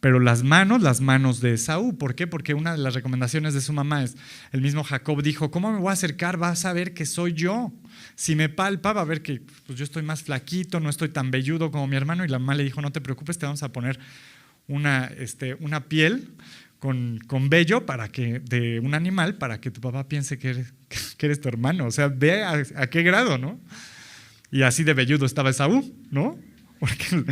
pero las manos de Esaú. ¿Por qué? Porque una de las recomendaciones de su mamá es, el mismo Jacob dijo, ¿cómo me voy a acercar? Vas a ver que soy yo. Si me palpa, va a ver que pues, yo estoy más flaquito, no estoy tan velludo como mi hermano. Y la mamá le dijo, no te preocupes, te vamos a poner una piel con vello de un animal para que tu papá piense que eres tu hermano. O sea, ve a qué grado, ¿no? Y así de velludo estaba Esaú, ¿no? Porque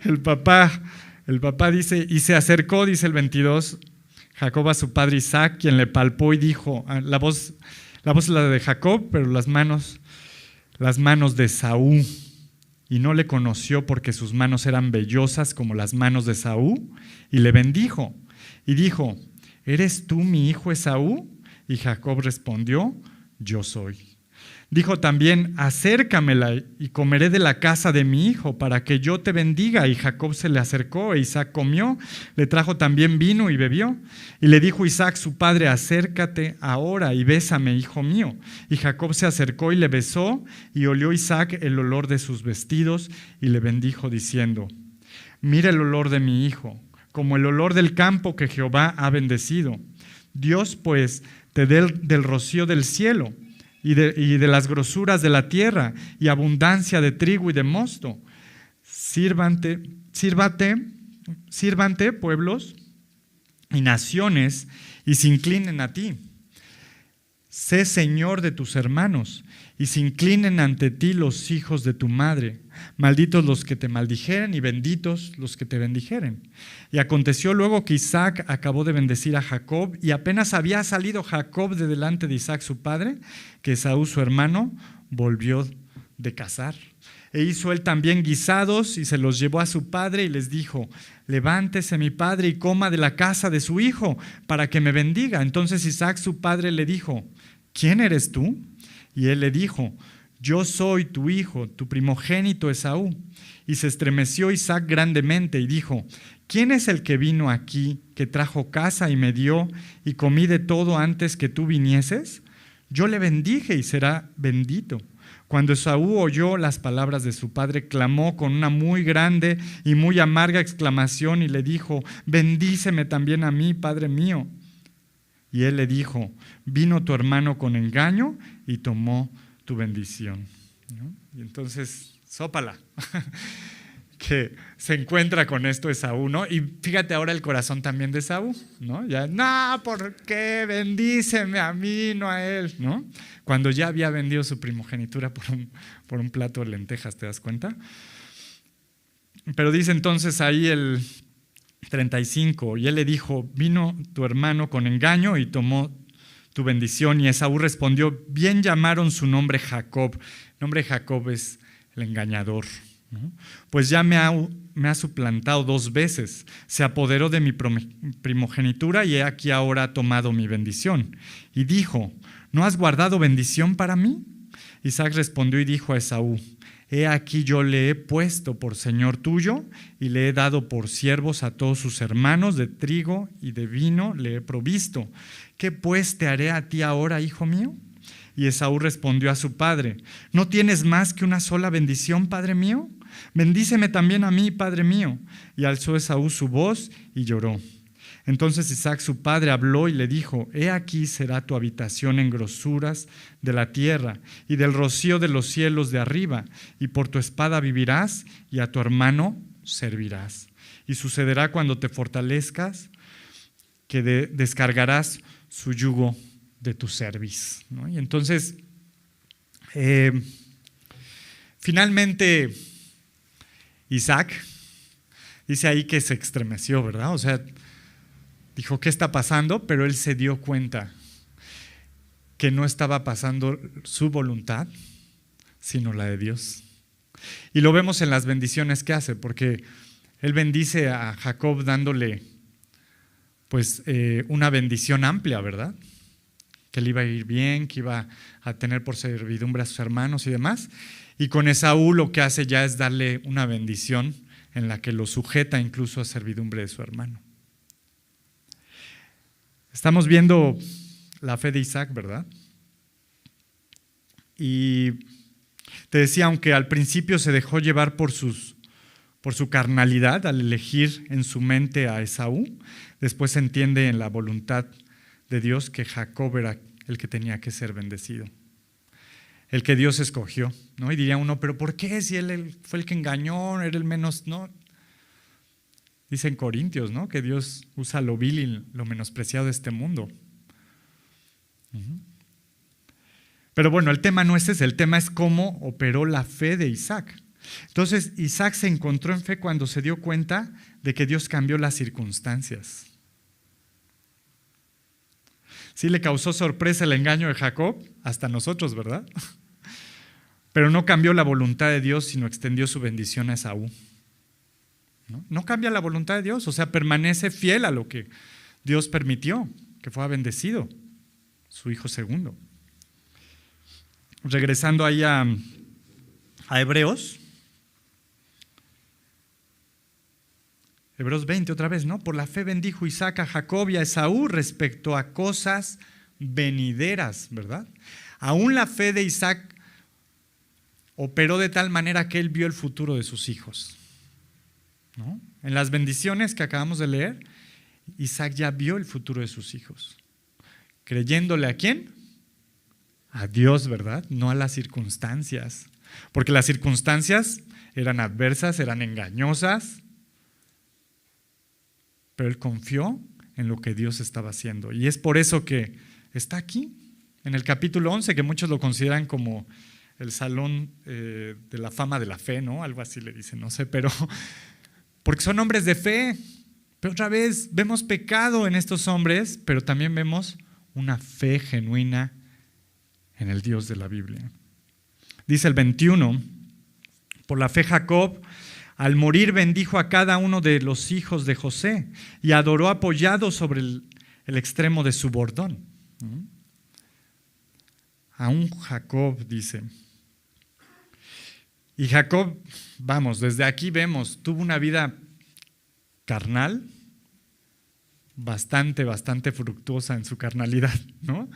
el papá dice, y se acercó, dice el 22, Jacob a su padre Isaac, quien le palpó y dijo, la voz es la de Jacob, pero las manos de Esaú. Y no le conoció porque sus manos eran vellosas como las manos de Esaú, y le bendijo. Y dijo, ¿eres tú mi hijo Esaú? Y Jacob respondió, yo soy. Dijo también, acércamela y comeré de la casa de mi hijo para que yo te bendiga. Y Jacob se le acercó e Isaac comió, le trajo también vino y bebió. Y le dijo Isaac su padre, acércate ahora y bésame, hijo mío. Y Jacob se acercó y le besó, y olió Isaac el olor de sus vestidos y le bendijo diciendo, mira el olor de mi hijo, como el olor del campo que Jehová ha bendecido. Dios pues te dé del rocío del cielo y de las grosuras de la tierra y abundancia de trigo y de mosto. Sírvante pueblos y naciones y se inclinen a ti. Sé señor de tus hermanos y se inclinen ante ti los hijos de tu madre. Malditos los que te maldijeren y benditos los que te bendijeren. Y aconteció luego que Isaac acabó de bendecir a Jacob, y apenas había salido Jacob de delante de Isaac su padre, que Esaú su hermano volvió de cazar. E hizo él también guisados y se los llevó a su padre y les dijo, levántese mi padre y coma de la casa de su hijo para que me bendiga. Entonces Isaac su padre le dijo, ¿quién eres tú? Y él le dijo, yo soy tu hijo, tu primogénito Esaú. Y se estremeció Isaac grandemente y dijo, ¿quién es el que vino aquí, que trajo caza y me dio, y comí de todo antes que tú vinieses? Yo le bendije y será bendito. Cuando Esaú oyó las palabras de su padre, clamó con una muy grande y muy amarga exclamación y le dijo, bendíceme también a mí, padre mío. Y él le dijo, vino tu hermano con engaño y tomó tu bendición. ¿No? Y entonces, sópala, que se encuentra con esto Esaú, ¿no? Y fíjate ahora el corazón también de Esaú, ¿no? Ya, no, ¿por qué? Bendíceme a mí, no a él, ¿no? Cuando ya había vendido su primogenitura por un plato de lentejas, ¿te das cuenta? Pero dice entonces ahí el 35, y él le dijo, vino tu hermano con engaño y tomó tu bendición. Y Esaú respondió, bien llamaron su nombre Jacob. El nombre Jacob es el engañador, ¿no? Pues ya me ha suplantado 2 veces, se apoderó de mi primogenitura y he aquí ahora ha tomado mi bendición. Y dijo, ¿no has guardado bendición para mí? Isaac respondió y dijo a Esaú, he aquí yo le he puesto por señor tuyo y le he dado por siervos a todos sus hermanos, de trigo y de vino le he provisto. ¿Qué pues te haré a ti ahora, hijo mío? Y Esaú respondió a su padre, ¿no tienes más que una sola bendición, padre mío? Bendíceme también a mí, padre mío. Y alzó Esaú su voz y lloró. Entonces Isaac su padre habló y le dijo, he aquí será tu habitación en grosuras de la tierra y del rocío de los cielos de arriba, y por tu espada vivirás y a tu hermano servirás. Y sucederá cuando te fortalezcas que descargarás su yugo de tu cerviz, ¿no? Y entonces, finalmente, Isaac dice ahí que se estremeció, ¿verdad? O sea, dijo, ¿qué está pasando? Pero él se dio cuenta que no estaba pasando su voluntad, sino la de Dios. Y lo vemos en las bendiciones que hace, porque él bendice a Jacob dándole pues una bendición amplia, ¿verdad? Que le iba a ir bien, que iba a tener por servidumbre a sus hermanos y demás. Y con Esaú lo que hace ya es darle una bendición en la que lo sujeta incluso a servidumbre de su hermano. Estamos viendo la fe de Isaac, ¿verdad? Y te decía, aunque al principio se dejó llevar por su carnalidad al elegir en su mente a Esaú, después se entiende en la voluntad de Dios que Jacob era el que tenía que ser bendecido, el que Dios escogió, ¿no? Y diría uno, ¿pero por qué? Si él fue el que engañó, era el menos, ¿no? Dice en Corintios, ¿no? Que Dios usa lo vil y lo menospreciado de este mundo. Pero bueno, el tema no es ese, el tema es cómo operó la fe de Isaac. Entonces, Isaac se encontró en fe cuando se dio cuenta de que Dios cambió las circunstancias. Sí le causó sorpresa el engaño de Jacob, hasta nosotros, ¿verdad? Pero no cambió la voluntad de Dios, sino extendió su bendición a Esaú. No cambia la voluntad de Dios, o sea, permanece fiel a lo que Dios permitió, que fuera bendecido, su hijo segundo. Regresando ahí a Hebreos. Hebreos 20 otra vez, ¿no? Por la fe bendijo Isaac a Jacob y a Esaú respecto a cosas venideras, ¿verdad? Aún la fe de Isaac operó de tal manera que él vio el futuro de sus hijos, ¿no? En las bendiciones que acabamos de leer, Isaac ya vio el futuro de sus hijos. ¿Creyéndole a quién? A Dios, ¿verdad? No a las circunstancias. Porque las circunstancias eran adversas, eran engañosas, pero él confió en lo que Dios estaba haciendo. Y es por eso que está aquí, en el capítulo 11, que muchos lo consideran como el salón de la fama de la fe, ¿no? Algo así le dicen, no sé, pero porque son hombres de fe. Pero otra vez vemos pecado en estos hombres, pero también vemos una fe genuina en el Dios de la Biblia. Dice el 21, por la fe Jacob, al morir bendijo a cada uno de los hijos de José y adoró apoyado sobre el extremo de su bordón. aún Jacob, dice. Y Jacob, vamos, desde aquí vemos, tuvo una vida carnal, bastante fructuosa en su carnalidad, ¿no?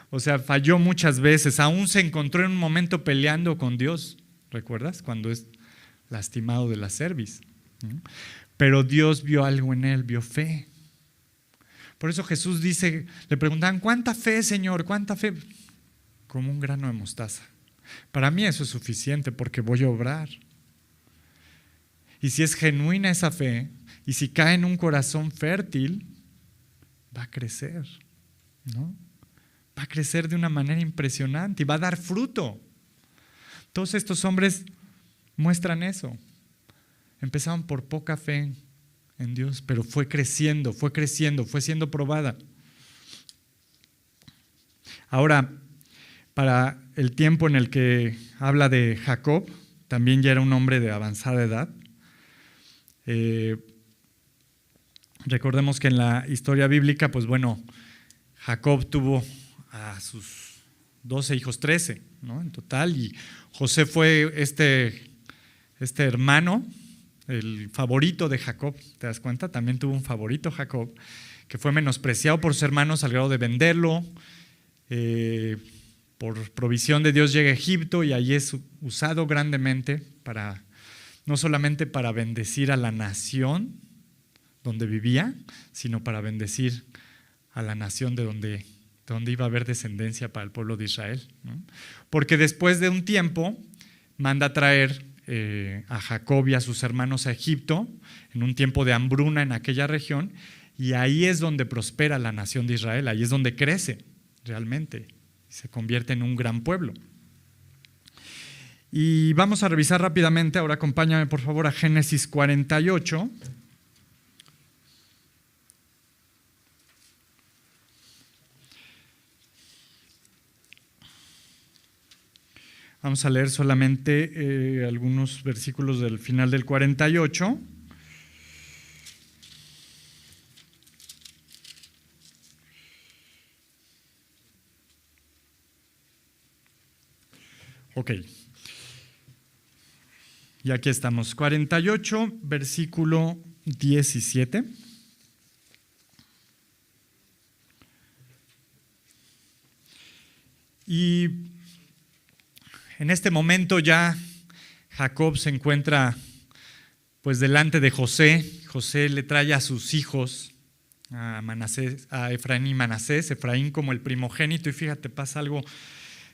O sea, falló muchas veces, aún se encontró en un momento peleando con Dios, ¿recuerdas? Cuando es lastimado de la cerviz, ¿no? Pero Dios vio algo en él, vio fe. Por eso Jesús dice, le preguntaban, ¿cuánta fe, Señor? ¿Cuánta fe? Como un grano de mostaza. Para mí eso es suficiente porque voy a obrar. Y si es genuina esa fe, y si cae en un corazón fértil, va a crecer, ¿no? Va a crecer de una manera impresionante y va a dar fruto. Todos estos hombres muestran eso. Empezaron por poca fe en Dios, pero fue creciendo, fue siendo probada. Ahora, para el tiempo en el que habla de Jacob, también ya era un hombre de avanzada edad. Recordemos que en la historia bíblica, pues bueno, Jacob tuvo a sus 12 hijos, 13, ¿no? En total, y José fue este hermano, el favorito de Jacob, ¿te das cuenta? También tuvo un favorito Jacob, que fue menospreciado por sus hermanos al grado de venderlo. Por provisión de Dios llega a Egipto y allí es usado grandemente no solamente para bendecir a la nación donde vivía, sino para bendecir a la nación de donde iba a haber descendencia para el pueblo de Israel, ¿no? Porque después de un tiempo manda a traer a Jacob y a sus hermanos a Egipto, en un tiempo de hambruna en aquella región, y ahí es donde prospera la nación de Israel, ahí es donde crece realmente, se convierte en un gran pueblo. Y vamos a revisar rápidamente, ahora acompáñame por favor a Génesis 48. Vamos a leer solamente algunos versículos del final del 48. Ok. Y aquí estamos, 48, versículo 17. Y en este momento ya Jacob se encuentra pues delante de José. José le trae a sus hijos, a Efraín y Manasés, Efraín como el primogénito, y fíjate, pasa algo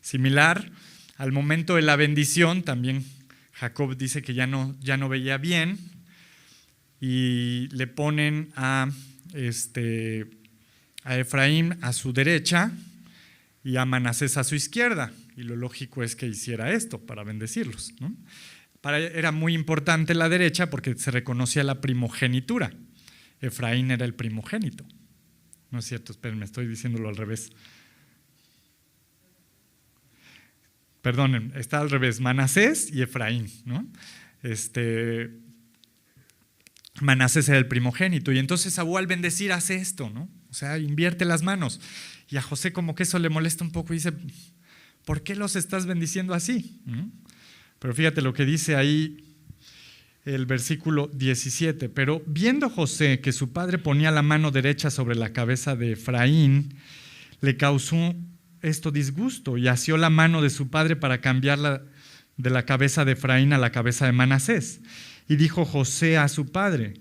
similar. Al momento de la bendición también Jacob dice que ya no veía bien y le ponen a Efraín a su derecha y a Manasés a su izquierda. Y lo lógico es que hiciera esto para bendecirlos, ¿no? Era muy importante la derecha porque se reconocía la primogenitura. Efraín era el primogénito. No es cierto, espérenme, estoy diciéndolo al revés. Perdonen, está al revés, Manasés y Efraín, ¿no? Manasés era el primogénito y entonces Saúl al bendecir hace esto, ¿no? O sea, invierte las manos. Y a José como que eso le molesta un poco y dice, ¿por qué los estás bendiciendo así? Pero fíjate lo que dice ahí el versículo 17. Pero viendo José que su padre ponía la mano derecha sobre la cabeza de Efraín, le causó esto disgusto y asió la mano de su padre para cambiarla de la cabeza de Efraín a la cabeza de Manasés. Y dijo José a su padre,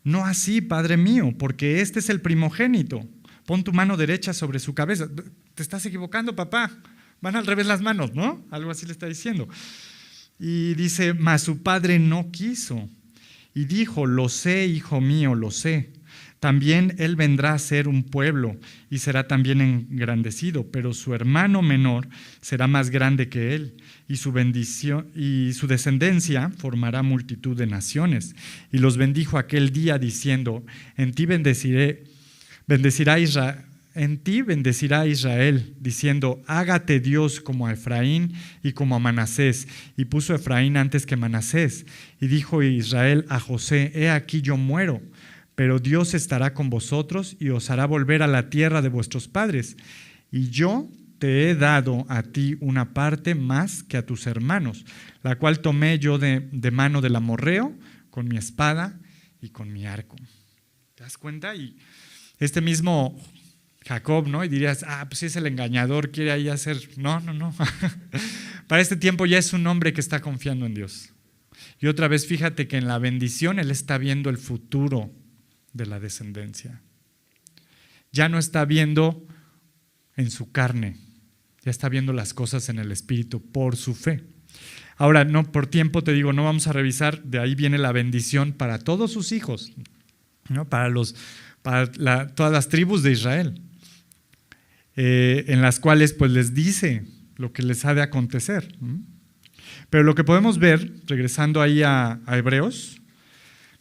no así, padre mío, porque este es el primogénito. Pon tu mano derecha sobre su cabeza. Te estás equivocando, papá. Van al revés las manos, ¿no? Algo así le está diciendo. Y dice, mas su padre no quiso. Y dijo, lo sé, hijo mío, lo sé. También él vendrá a ser un pueblo y será también engrandecido, pero su hermano menor será más grande que él, y su bendición y su descendencia formará multitud de naciones. Y los bendijo aquel día diciendo, en ti bendecirá Israel, diciendo, hágate Dios como a Efraín y como a Manasés. Y puso a Efraín antes que Manasés. Y dijo Israel a José, he aquí yo muero, pero Dios estará con vosotros y os hará volver a la tierra de vuestros padres. Y yo te he dado a ti una parte más que a tus hermanos, la cual tomé yo de mano del amorreo con mi espada y con mi arco. ¿Te das cuenta? Y este mismo Jacob, ¿no? Y dirías, pues sí es el engañador, quiere ahí hacer… No. Para este tiempo ya es un hombre que está confiando en Dios. Y otra vez, fíjate que en la bendición él está viendo el futuro de la descendencia. Ya no está viendo en su carne, ya está viendo las cosas en el espíritu por su fe. Ahora, no, por tiempo te digo, no vamos a revisar, de ahí viene la bendición para todos sus hijos, ¿no? Para todas las tribus de Israel, en las cuales pues les dice lo que les ha de acontecer. Pero lo que podemos ver, regresando ahí a Hebreos,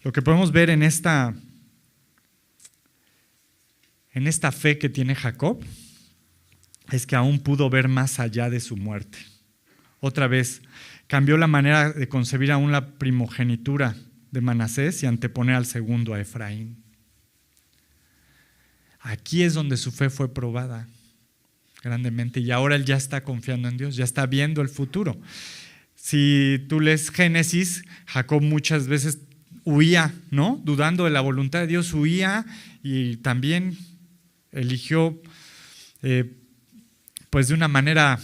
lo que podemos ver en esta fe que tiene Jacob, es que aún pudo ver más allá de su muerte. Otra vez, cambió la manera de concebir aún la primogenitura de Manasés y anteponer al segundo, a Efraín. Aquí es donde su fe fue probada grandemente y ahora él ya está confiando en Dios, ya está viendo el futuro. Si tú lees Génesis, Jacob muchas veces huía, ¿no? Dudando de la voluntad de Dios, huía y también eligió pues de una manera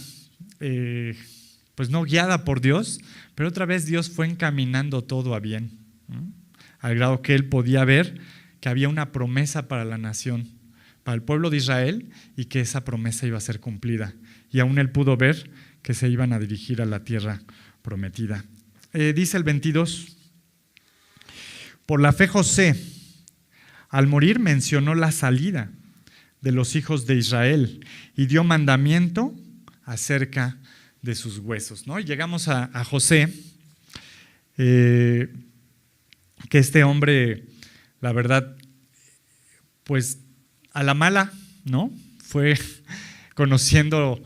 pues no guiada por Dios, pero otra vez Dios fue encaminando todo a bien, ¿no? Al grado que él podía ver que había una promesa para la nación, para el pueblo de Israel, y que esa promesa iba a ser cumplida. Y aún él pudo ver que se iban a dirigir a la tierra prometida. Dice el 22, por la fe José, al morir mencionó la salida de los hijos de Israel y dio mandamiento acerca de sus huesos, ¿no? Y llegamos a José, que este hombre, la verdad, pues a la mala, ¿no? Fue conociendo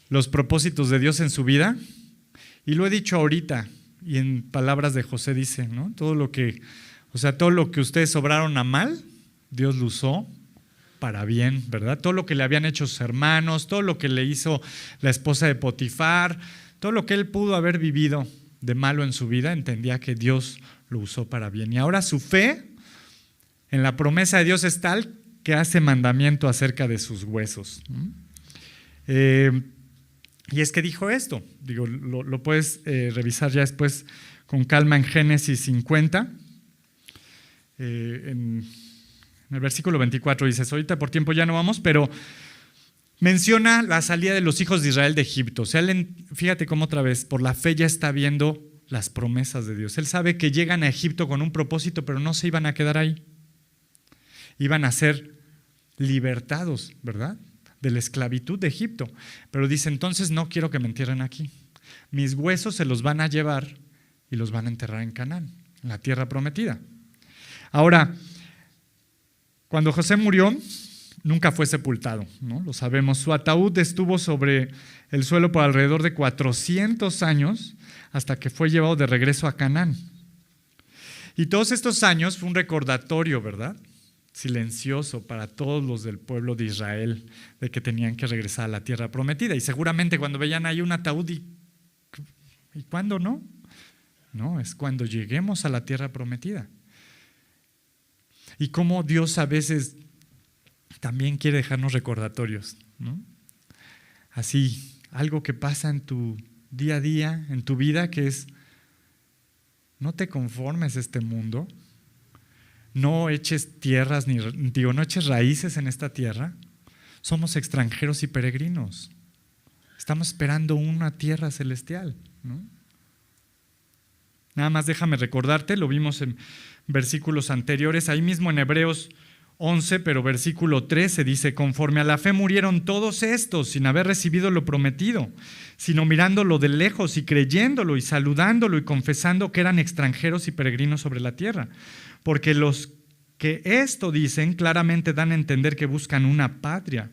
los propósitos de Dios en su vida, y lo he dicho ahorita, y en palabras de José dice, ¿no? Todo lo que ustedes obraron a mal, Dios lo usó para bien, ¿verdad? Todo lo que le habían hecho sus hermanos, todo lo que le hizo la esposa de Potifar, todo lo que él pudo haber vivido de malo en su vida, entendía que Dios lo usó para bien. Y ahora su fe en la promesa de Dios es tal que hace mandamiento acerca de sus huesos. Y es que dijo esto, digo, lo puedes revisar ya después con calma en Génesis 50, en el versículo 24 dice, ahorita por tiempo ya no vamos, pero menciona la salida de los hijos de Israel de Egipto. O sea, fíjate cómo otra vez, por la fe ya está viendo las promesas de Dios. Él sabe que llegan a Egipto con un propósito, pero no se iban a quedar ahí. Iban a ser libertados, ¿verdad?, de la esclavitud de Egipto. Pero dice, entonces no quiero que me entierren aquí. Mis huesos se los van a llevar y los van a enterrar en Canaán, en la tierra prometida. Ahora, cuando José murió, nunca fue sepultado, ¿no? Lo sabemos. Su ataúd estuvo sobre el suelo por alrededor de 400 años hasta que fue llevado de regreso a Canaán. Y todos estos años fue un recordatorio, ¿verdad?, silencioso para todos los del pueblo de Israel de que tenían que regresar a la tierra prometida. Y seguramente cuando veían ahí un ataúd, ¿y cuándo no? No, es cuando lleguemos a la tierra prometida. Y cómo Dios a veces también quiere dejarnos recordatorios, ¿no? Así, algo que pasa en tu día a día, en tu vida, que es, no te conformes a este mundo, no eches tierras, no eches raíces en esta tierra. Somos extranjeros y peregrinos. Estamos esperando una tierra celestial, ¿no? Nada más déjame recordarte, lo vimos en versículos anteriores, ahí mismo en Hebreos 11, pero versículo 13 dice, conforme a la fe murieron todos estos sin haber recibido lo prometido, sino mirándolo de lejos y creyéndolo y saludándolo y confesando que eran extranjeros y peregrinos sobre la tierra. Porque los que esto dicen claramente dan a entender que buscan una patria,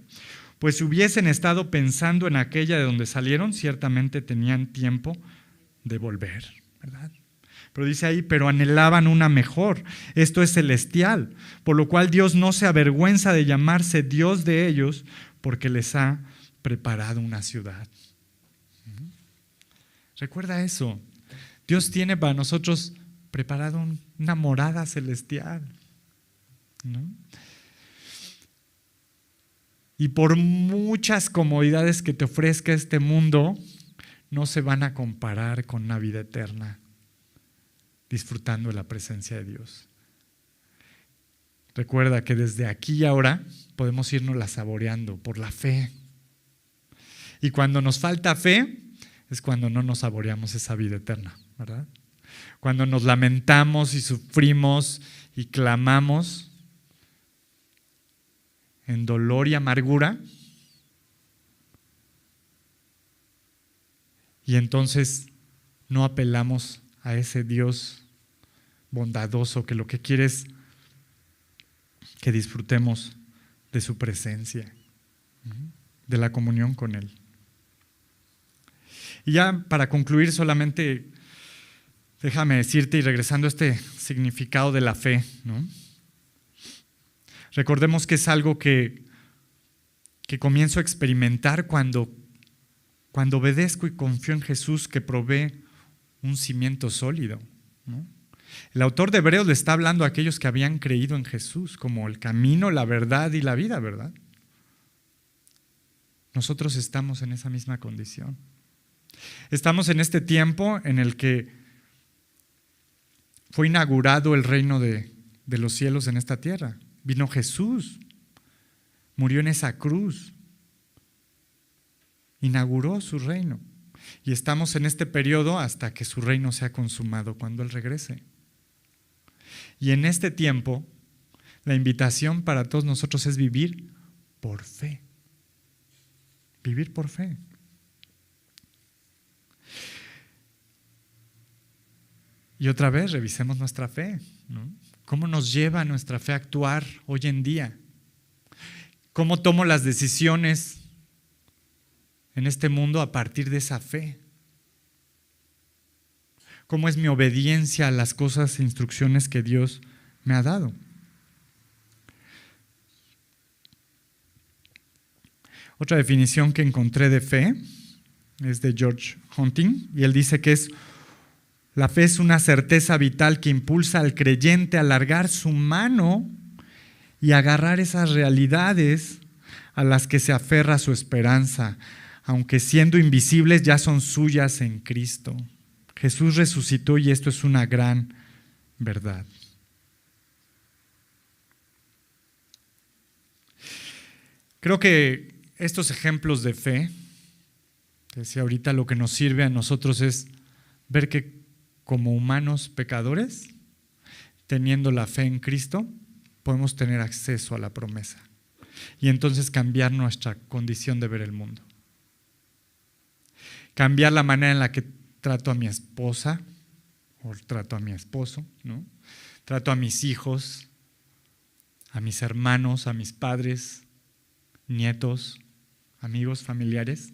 pues si hubiesen estado pensando en aquella de donde salieron, ciertamente tenían tiempo de volver, ¿verdad? Pero dice ahí, pero anhelaban una mejor, esto es celestial, por lo cual Dios no se avergüenza de llamarse Dios de ellos, porque les ha preparado una ciudad. Recuerda eso. Dios tiene para nosotros preparado una morada celestial, ¿no? Y por muchas comodidades que te ofrezca este mundo, no se van a comparar con una vida eterna, disfrutando de la presencia de Dios. Recuerda que desde aquí y ahora podemos irnosla saboreando por la fe. Y cuando nos falta fe, es cuando no nos saboreamos esa vida eterna, ¿verdad? Cuando nos lamentamos y sufrimos y clamamos en dolor y amargura, y entonces no apelamos a ese Dios bondadoso que lo que quiere es que disfrutemos de su presencia, de la comunión con Él. Y ya para concluir, solamente déjame decirte, y regresando a este significado de la fe, ¿no? Recordemos que es algo que comienzo a experimentar cuando obedezco y confío en Jesús, que provee un cimiento sólido, ¿no? El autor de Hebreos le está hablando a aquellos que habían creído en Jesús como el camino, la verdad y la vida, ¿verdad? Nosotros estamos en esa misma condición. Estamos en este tiempo en el que fue inaugurado el reino de los cielos en esta tierra. Vino Jesús, murió en esa cruz, inauguró su reino. Y estamos en este periodo hasta que su reino sea consumado, cuando Él regrese. Y en este tiempo, la invitación para todos nosotros es vivir por fe. Vivir por fe. Y otra vez revisemos nuestra fe, ¿no? ¿Cómo nos lleva nuestra fe a actuar hoy en día? ¿Cómo tomo las decisiones en este mundo a partir de esa fe? ¿Cómo es mi obediencia a las cosas e instrucciones que Dios me ha dado? Otra definición que encontré de fe es de George Hunting, y él dice que la fe es una certeza vital que impulsa al creyente a alargar su mano y agarrar esas realidades a las que se aferra su esperanza, aunque siendo invisibles ya son suyas en Cristo. Jesús resucitó y esto es una gran verdad. Creo que estos ejemplos de fe, te decía ahorita, lo que nos sirve a nosotros es ver que como humanos pecadores, teniendo la fe en Cristo, podemos tener acceso a la promesa y entonces cambiar nuestra condición de ver el mundo. Cambiar la manera en la que trato a mi esposa o trato a mi esposo, ¿no? Trato a mis hijos, a mis hermanos, a mis padres, nietos, amigos, familiares.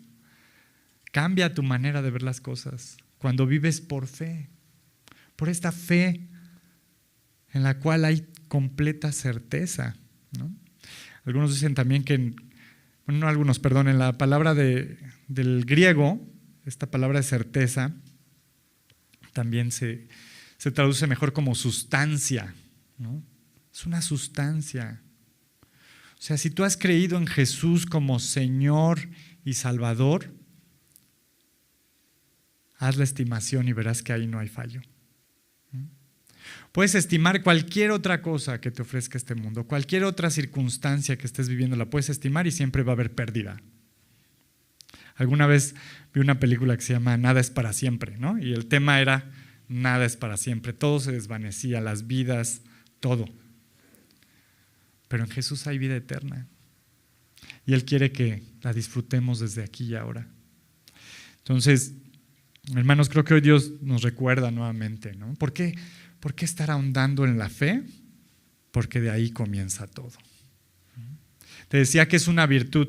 Cambia tu manera de ver las cosas cuando vives por fe, por esta fe en la cual hay completa certeza, ¿no? Algunos dicen también que, bueno, no algunos, perdón, en la palabra del griego, esta palabra de certeza también se traduce mejor como sustancia, ¿no? Es una sustancia. O sea, si tú has creído en Jesús como Señor y Salvador, haz la estimación y verás que ahí no hay fallo. Puedes estimar cualquier otra cosa que te ofrezca este mundo, cualquier otra circunstancia que estés viviendo, la puedes estimar y siempre va a haber pérdida. Alguna vez vi una película que se llama Nada es para siempre, ¿no? Y el tema era nada es para siempre, todo se desvanecía, las vidas, todo. Pero en Jesús hay vida eterna y Él quiere que la disfrutemos desde aquí y ahora. Entonces, hermanos, creo que hoy Dios nos recuerda nuevamente, ¿no? ¿Por qué estar ahondando en la fe? Porque de ahí comienza todo. Te decía que es una virtud.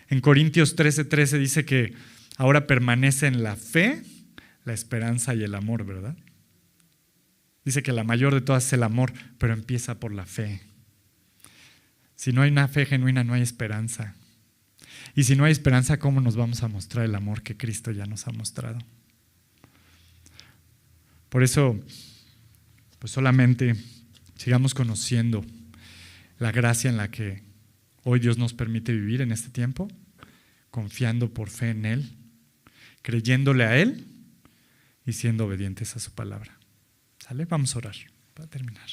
En Corintios 13:13 dice que ahora permanece en la fe, la esperanza y el amor, ¿verdad? Dice que la mayor de todas es el amor, pero empieza por la fe. Si no hay una fe genuina, no hay esperanza. Y si no hay esperanza, ¿cómo nos vamos a mostrar el amor que Cristo ya nos ha mostrado? Por eso, pues solamente sigamos conociendo la gracia en la que hoy Dios nos permite vivir en este tiempo, confiando por fe en Él, creyéndole a Él y siendo obedientes a su palabra. ¿Sale? Vamos a orar para terminar.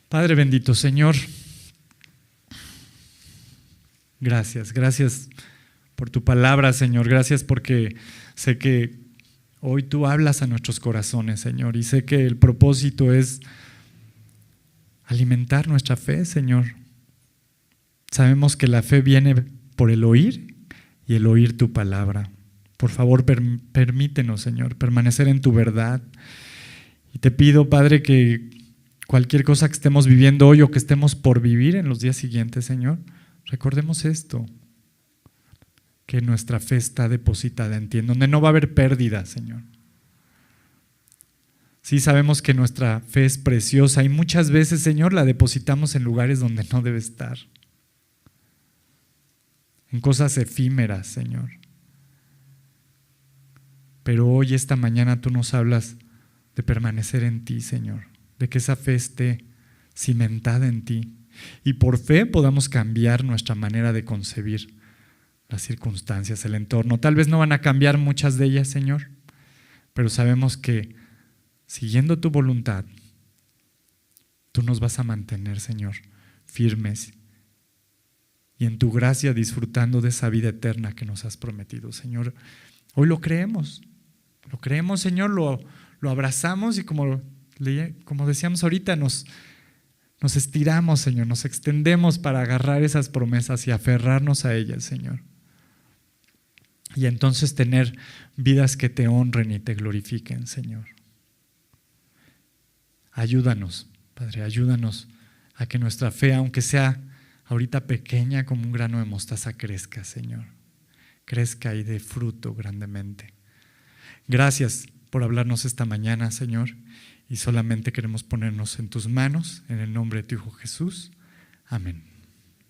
Padre bendito, Señor, gracias por tu palabra, Señor. Gracias porque sé que hoy tú hablas a nuestros corazones, Señor, y sé que el propósito es alimentar nuestra fe, Señor. Sabemos que la fe viene por el oír y el oír tu palabra. Por favor, permítenos, Señor, permanecer en tu verdad. Y te pido, Padre, que cualquier cosa que estemos viviendo hoy o que estemos por vivir en los días siguientes, Señor, recordemos esto, que nuestra fe está depositada en ti, en donde no va a haber pérdida, Señor. Sí, sabemos que nuestra fe es preciosa y muchas veces, Señor, la depositamos en lugares donde no debe estar, en cosas efímeras, Señor. Pero hoy, esta mañana, tú nos hablas de permanecer en ti, Señor, de que esa fe esté cimentada en ti y por fe podamos cambiar nuestra manera de concebir las circunstancias, el entorno. Tal vez no van a cambiar muchas de ellas, Señor, pero sabemos que siguiendo tu voluntad, tú nos vas a mantener, Señor, firmes y en tu gracia disfrutando de esa vida eterna que nos has prometido, Señor. Hoy lo creemos, Señor, lo abrazamos y como decíamos ahorita, nos estiramos, Señor, nos extendemos para agarrar esas promesas y aferrarnos a ellas, Señor. Y entonces tener vidas que te honren y te glorifiquen, Señor. Ayúdanos, Padre, ayúdanos a que nuestra fe, aunque sea ahorita pequeña como un grano de mostaza, crezca, Señor. Crezca y dé fruto grandemente. Gracias por hablarnos esta mañana, Señor, y solamente queremos ponernos en tus manos, en el nombre de tu Hijo Jesús. Amén.